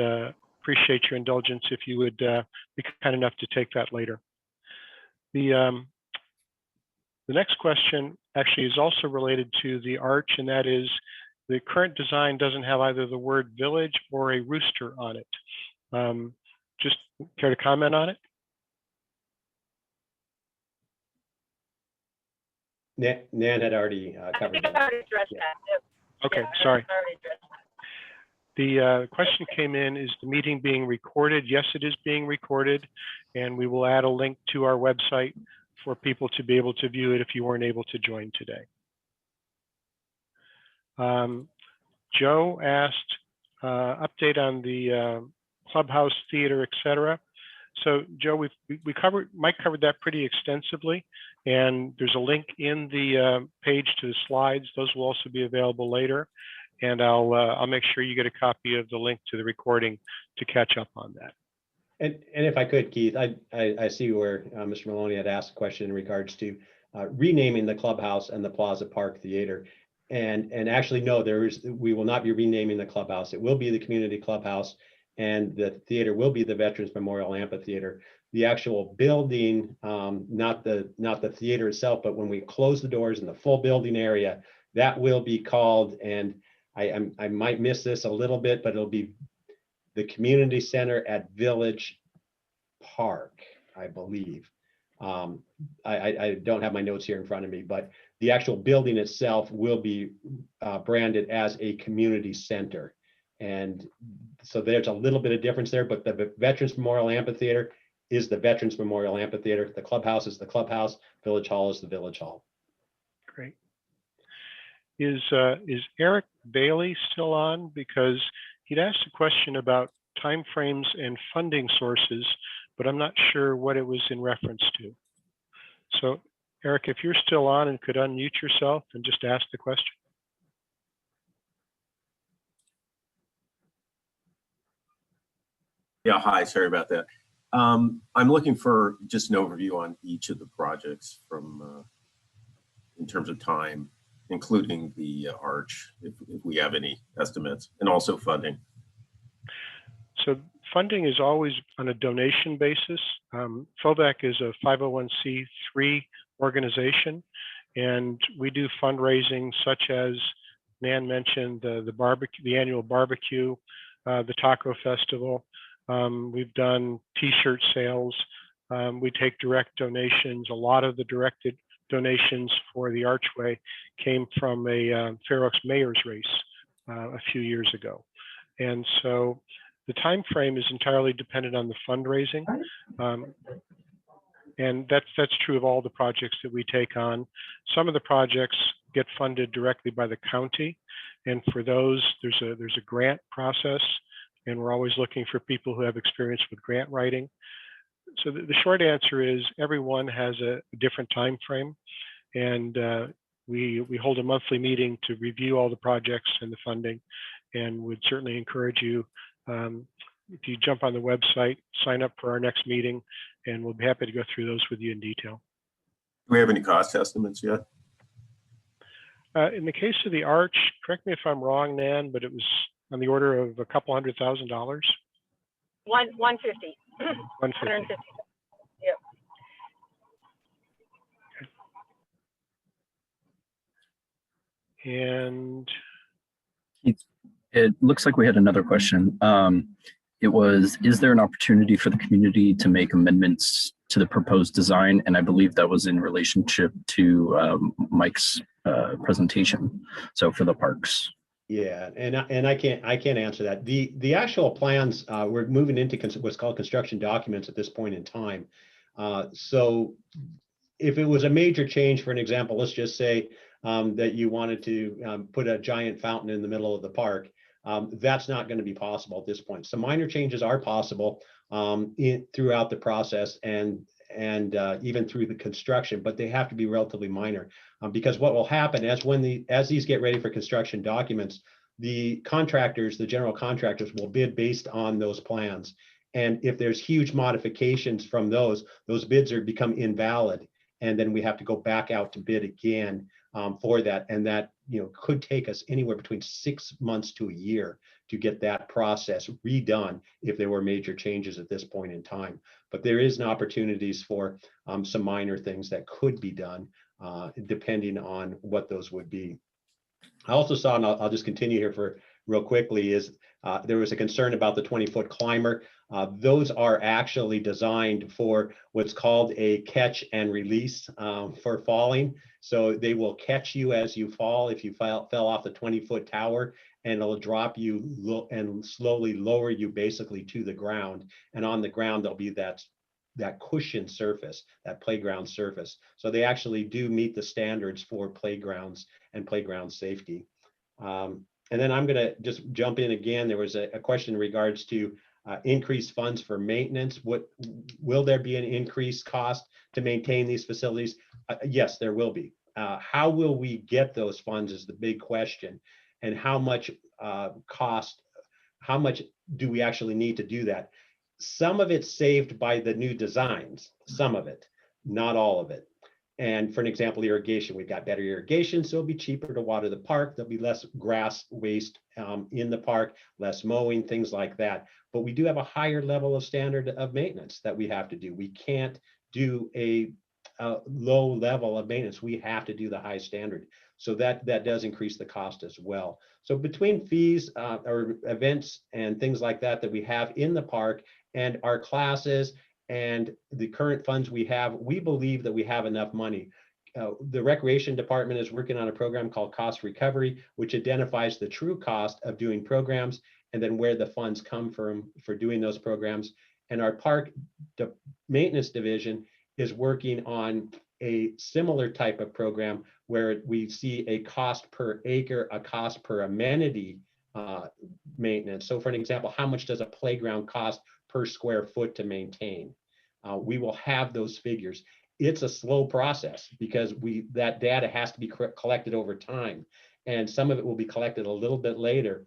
appreciate your indulgence if you would be kind enough to take that later. The next question actually is also related to the arch, and that is the current design doesn't have either the word Village or a rooster on it. Just care to comment on it? Nan had already covered I think I already addressed that. Okay, Yeah, sorry. I already addressed that. The question came in, is the meeting being recorded? Yes, it is being recorded, and we will add a link to our website for people to be able to view it if you weren't able to join today. Joe asked update on the Clubhouse, theater, etc. So Joe, Mike covered that pretty extensively, and there's a link in the page to the slides. Those will also be available later, and I'll make sure you get a copy of the link to the recording to catch up on that. And if I could, Keith, I see where Mr. Maloney had asked a question in regards to renaming the Clubhouse and the Plaza Park Theater. And actually, no, we will not be renaming the Clubhouse. It will be the Community Clubhouse, and the theater will be the Veterans Memorial Amphitheater. The actual building, not the theater itself, but when we close the doors in the full building area, that will be called, and I might miss this a little bit, but it'll be the Community Center at Village Park, I believe. I don't have my notes here in front of me, but the actual building itself will be branded as a community center. And so there's a little bit of difference there, but the Veterans Memorial Amphitheater is the Veterans Memorial Amphitheater. The Clubhouse is the Clubhouse. Village Hall is the Village Hall. Great. Is Eric Bailey still on? Because he'd asked a question about timeframes and funding sources, but I'm not sure what it was in reference to. So Eric, if you're still on and could unmute yourself and just ask the question. Yeah, hi, sorry about that. I'm looking for just an overview on each of the projects from in terms of time, including the arch, if we have any estimates, and also funding. So funding is always on a donation basis. FOVAC is a 501c3 organization, and we do fundraising such as Nan mentioned, the barbecue, the annual barbecue, the taco festival. We've done T-shirt sales. We take direct donations. A lot of the directed donations for the archway came from a Fair Oaks mayor's race a few years ago. And so the time frame is entirely dependent on the fundraising. And that's true of all the projects that we take on. Some of the projects get funded directly by the county. And for those, there's a grant process. And we're always looking for people who have experience with grant writing. So the short answer is everyone has a different time frame. And we hold a monthly meeting to review all the projects and the funding, and would certainly encourage you, if you jump on the website, sign up for our next meeting, and we'll be happy to go through those with you in detail. Do we have any cost estimates yet? In the case of the arch, correct me if I'm wrong, Nan, but it was on the order of a couple $100,000. 150. 150. Yep. And It looks like we had another question. It was, is there an opportunity for the community to make amendments to the proposed design? And I believe that was in relationship to Mike's presentation. So for the parks. Yeah, and I can't answer that. The actual plans, we're moving into what's called construction documents at this point in time. So if it was a major change, for an example, let's just say that you wanted to put a giant fountain in the middle of the park, that's not going to be possible at this point. So minor changes are possible throughout the process and even through the construction, but they have to be relatively minor because what will happen as these get ready for construction documents, the contractors, the general contractors will bid based on those plans. And if there's huge modifications from those bids become invalid. And then we have to go back out to bid again for that. And that, could take us anywhere between 6 months to a year to get that process redone if there were major changes at this point in time. But there is opportunities for some minor things that could be done depending on what those would be. I also saw, and I'll just continue here for real quickly, is there was a concern about the 20-foot climber. Those are actually designed for what's called a catch and release for falling. So they will catch you as you fall if you fell off the 20-foot tower, and it'll drop you and slowly lower you basically to the ground. And on the ground, there'll be that cushion surface, that playground surface. So they actually do meet the standards for playgrounds and playground safety. And then I'm going to just jump in again. There was a question in regards to increased funds for maintenance. Will there be an increased cost to maintain these facilities? Yes, there will be. How will we get those funds is the big question, and how much how much do we actually need to do that? Some of it's saved by the new designs, some of it, not all of it. And for an example, irrigation, we've got better irrigation, so it'll be cheaper to water the park. There'll be less grass waste in the park, less mowing, things like that. But we do have a higher level of standard of maintenance that we have to do. We can't do a low level of maintenance. We have to do the high standard. So that does increase the cost as well. So between fees or events and things like that we have in the park and our classes and the current funds we have, we believe that we have enough money. The Recreation Department is working on a program called Cost Recovery, which identifies the true cost of doing programs and then where the funds come from for doing those programs. And our park maintenance division is working on a similar type of program where we see a cost per acre, a cost per amenity maintenance. So for an example, how much does a playground cost per square foot to maintain? We will have those figures. It's a slow process because that data has to be collected over time, and some of it will be collected a little bit later.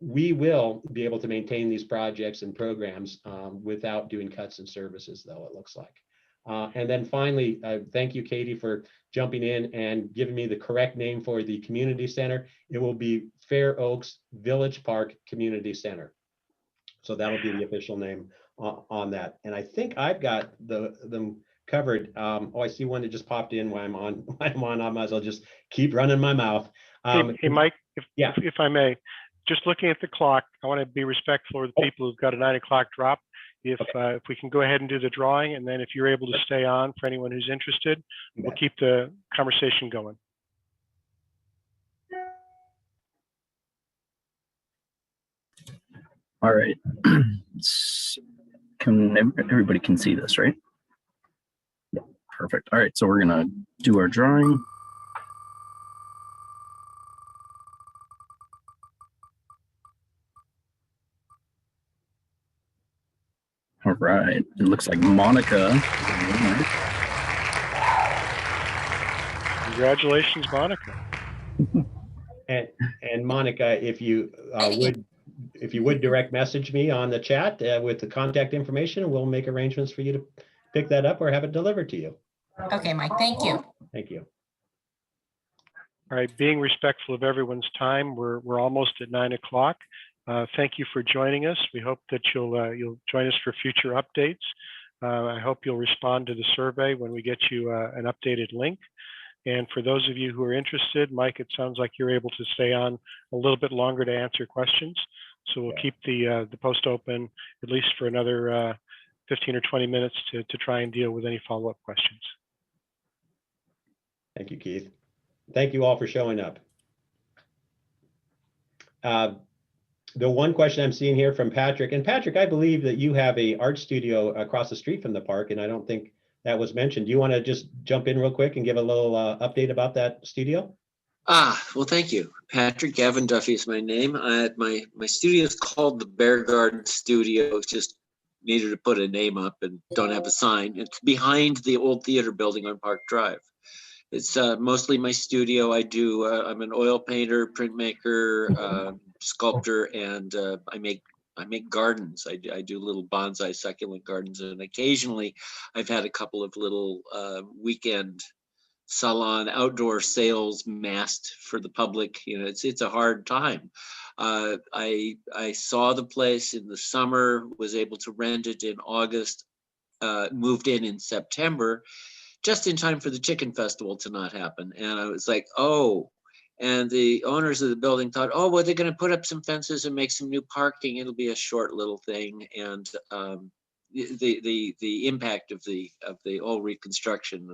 we will be able to maintain these projects and programs without doing cuts in services, though, it looks like. And then finally, thank you, Katie, for jumping in and giving me the correct name for the community center. It will be Fair Oaks Village Park Community Center. So that'll be the official name on that. And I think I've got them covered. Oh, I see one that just popped in while I'm on. I might as well just keep running my mouth. Hey, Mike, yeah. if I may, just looking at the clock, I want to be respectful of the people who've got a 9 o'clock drop. If we can go ahead and do the drawing, and then if you're able to stay on for anyone who's interested, we'll keep the conversation going. All right. Everybody can see this, right? Yeah, perfect. All right, so we're gonna do our drawing. All right, it looks like Monica. Congratulations, Monica. And Monica, if you would direct message me on the chat with the contact information, we'll make arrangements for you to pick that up or have it delivered to you. Okay, Mike, thank you. Thank you. All right, being respectful of everyone's time, we're almost at 9 o'clock. Thank you for joining us. We hope that you'll join us for future updates. I hope you'll respond to the survey when we get you an updated link. And for those of you who are interested, Mike, it sounds like you're able to stay on a little bit longer to answer questions. So we'll keep the post open at least for another 15 or 20 minutes to try and deal with any follow-up questions. Thank you, Keith. Thank you all for showing up. The one question I'm seeing here from Patrick, and Patrick, I believe that you have a art studio across the street from the park, and I don't think that was mentioned. Do you want to just jump in real quick and give a little update about that studio? Well, thank you. Patrick Gavin Duffy is my name. My studio is called the Bear Garden Studio. Just needed to put a name up and don't have a sign. It's behind the old theater building on Park Drive. It's mostly my studio. I'm an oil painter, printmaker, sculptor, and I make gardens. I do little bonsai succulent gardens, and occasionally I've had a couple of little weekend salon outdoor sales massed for the public. You know, it's a hard time. I saw the place in the summer, was able to rent it in August, moved in September, just in time for the Chicken Festival to not happen. And I was like, oh. And the owners of the building thought, oh, well, they're going to put up some fences and make some new parking. It'll be a short little thing. And the impact of the whole reconstruction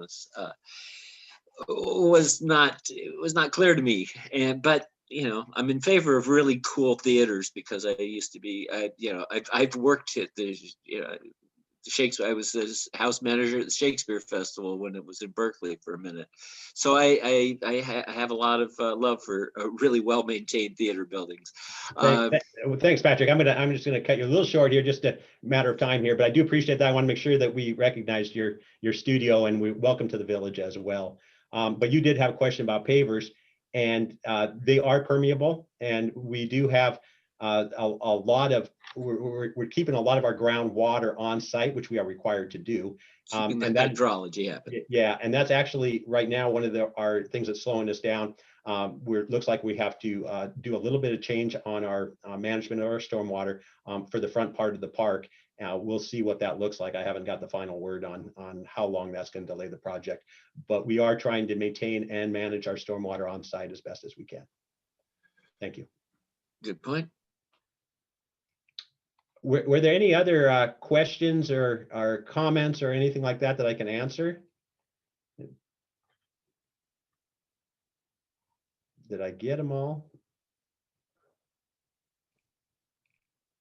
was not clear to me. But you know, I'm in favor of really cool theaters because I used to be, I've worked at the Shakespeare. I was the house manager at the Shakespeare Festival when it was in Berkeley for a minute. So I have a lot of love for really well-maintained theater buildings. Thanks, Patrick. I'm just gonna cut you a little short here, just a matter of time here, but I do appreciate that. I want to make sure that we recognized your studio, and we welcome to the village as well. But you did have a question about pavers, and they are permeable, and we do have a lot of. We're keeping a lot of our groundwater on site, which we are required to do. And that hydrology happen. Yeah, and that's actually right now one of our things that's slowing us down. Looks like we have to do a little bit of change on our management of our stormwater for the front part of the park. We'll see what that looks like. I haven't got the final word on how long that's going to delay the project, but we are trying to maintain and manage our stormwater on site as best as we can. Thank you. Good point. Were there any other questions or comments or anything like that I can answer? Did I get them all?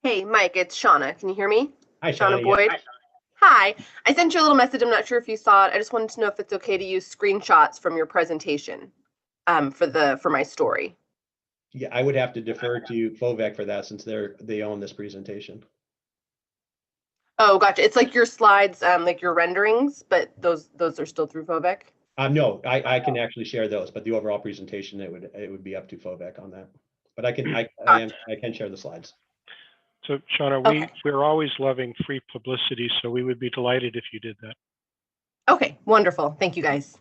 Hey, Mike, it's Shauna. Can you hear me? Hi, Shauna Boyd. Yeah. Hi. I sent you a little message. I'm not sure if you saw it. I just wanted to know if it's okay to use screenshots from your presentation for my story. Yeah, I would have to defer to FOVEC for that since they own this presentation. Oh, gotcha. It's like your slides, like your renderings, but those are still through FOVEC? No, I can actually share those, but the overall presentation, it would be up to FOVEC on that. but I can share the slides. So Shauna, Okay. we're always loving free publicity, so we would be delighted if you did that. Okay, wonderful. Thank you guys.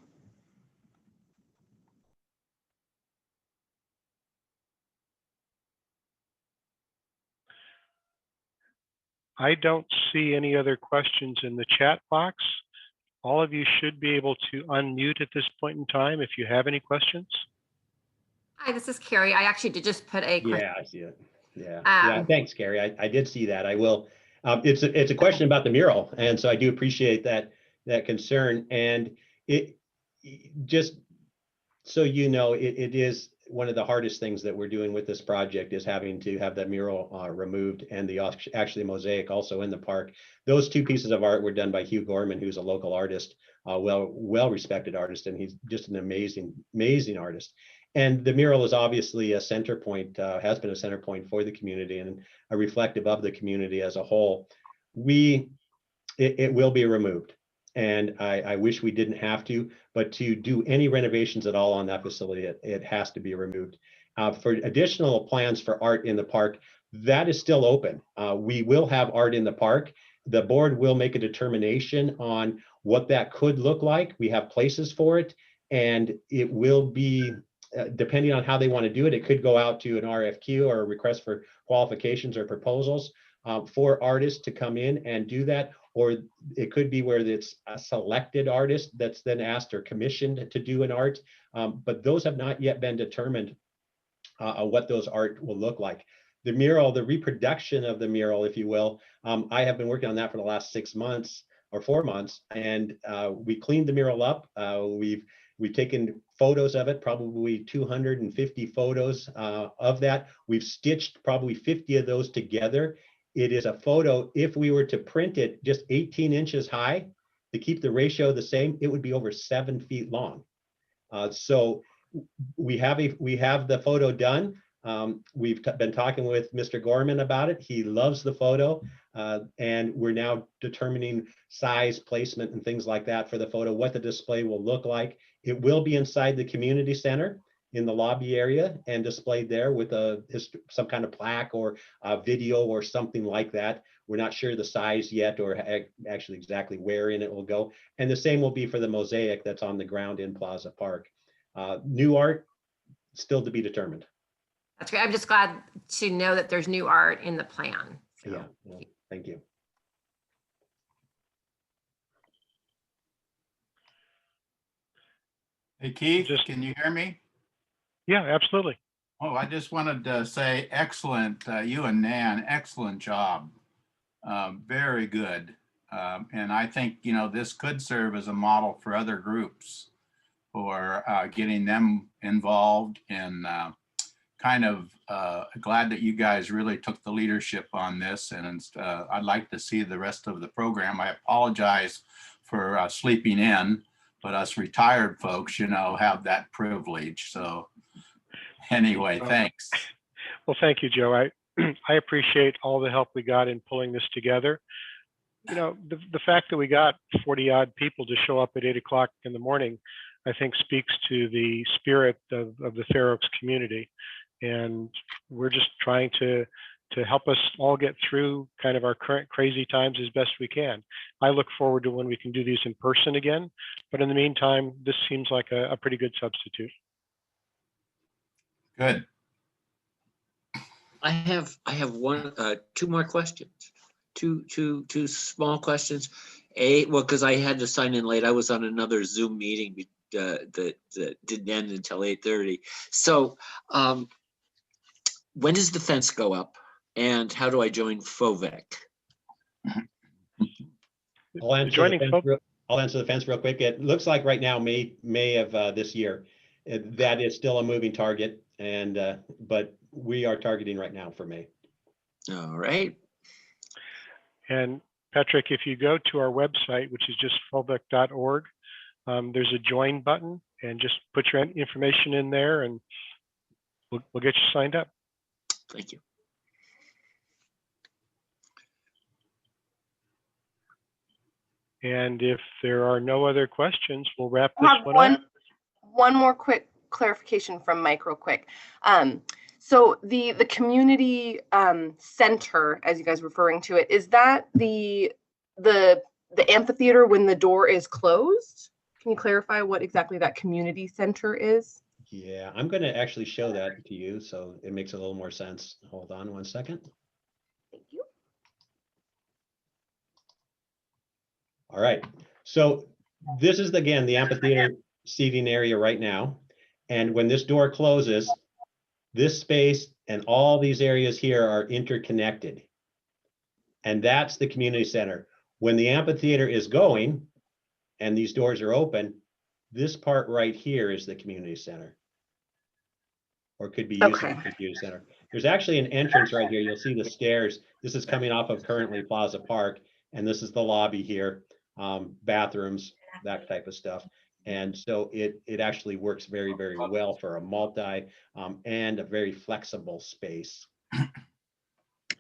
I don't see any other questions in the chat box. All of you should be able to unmute at this point in time if you have any questions. Hi, this is Carrie. I actually did just put a question. Yeah, I see it. Yeah. Thanks, Carrie. I did see that. I will. It's a question about the mural, and so I do appreciate that concern. And it just so you know, it is one of the hardest things that we're doing with this project is having to have that mural removed and the actually mosaic also in the park. Those two pieces of art were done by Hugh Gorman, who's a local artist, well-respected artist, and he's just an amazing artist. And the mural is obviously a center point, has been a center point for the community and a reflective of the community as a whole. It will be removed. And I wish we didn't have to, but to do any renovations at all on that facility, it has to be removed. For additional plans for art in the park, that is still open. We will have art in the park. The board will make a determination on what that could look like. We have places for it, and it will be, depending on how they want to do it, it could go out to an RFQ or a request for qualifications or proposals for artists to come in and do that. Or it could be where it's a selected artist that's then asked or commissioned to do an art. But those have not yet been determined what those art will look like. The mural, the reproduction of the mural, if you will, I have been working on that for the last 6 months or 4 months, and we cleaned the mural up. We've taken photos of it, probably 250 photos of that. We've stitched probably 50 of those together. It is a photo, if we were to print it just 18 inches high, to keep the ratio the same, it would be over 7 feet long. So we have the photo done. We've been talking with Mr. Gorman about it. He loves the photo, and we're now determining size, placement, and things like that for the photo, what the display will look like. It will be inside the community center in the lobby area and displayed there with some kind of plaque or a video or something like that. We're not sure the size yet or actually exactly where in it will go. And the same will be for the mosaic that's on the ground in Plaza Park. New art, still to be determined. That's great. I'm just glad to know that there's new art in the plan. So. Yeah, thank you. Hey, Keith, can you hear me? Yeah, absolutely. Oh, I just wanted to say excellent, you and Nan, excellent job. Very good. And I think, this could serve as a model for other groups for getting them involved in glad that you guys really took the leadership on this. And I'd like to see the rest of the program. I apologize for sleeping in, but us retired folks, have that privilege. So anyway, thanks. Well, thank you, Joe. I appreciate all the help we got in pulling this together. The fact that we got 40 odd people to show up at 8 o'clock in the morning, I think speaks to the spirit of the Fair Oaks community. And we're just trying to help us all get through kind of our current crazy times as best we can. I look forward to when we can do these in person again. But in the meantime, this seems like a pretty good substitute. Good. I have two more questions. Two small questions. Because I had to sign in late. I was on another Zoom meeting that didn't end until 8:30. So when does the fence go up, and how do I join FOVEC? I'll answer the fence real quick. It looks like right now, May of this year. That is still a moving target, and but we are targeting right now for May. All right. And Patrick, if you go to our website, which is just fovec.org, there's a join button, and just put your information in there, and we'll get you signed up. Thank you. And if there are no other questions, we'll wrap this one up. One more quick clarification from Mike real quick. So the community center, as you guys are referring to it, is that the amphitheater when the door is closed? Can you clarify what exactly that community center is? Yeah, I'm going to actually show that to you so it makes a little more sense. Hold on one second. Thank you. All right. So this is, again, the amphitheater seating area right now. And when this door closes, this space and all these areas here are interconnected. And that's the community center. When the amphitheater is going and these doors are open, this part right here is the community center. Or could be used as the community center. There's actually an entrance right here. You'll see the stairs. This is coming off of currently Plaza Park. And this is the lobby here, bathrooms, that type of stuff. And so it actually works very, very well for a multi and a very flexible space.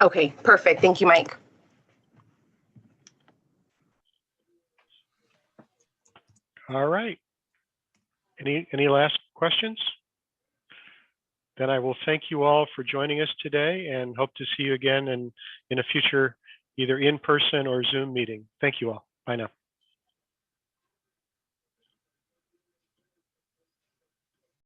Okay, perfect. Thank you, Mike. All right. Any last questions? Then I will thank you all for joining us today and hope to see you again in a future either in person or Zoom meeting. Thank you all. Bye now.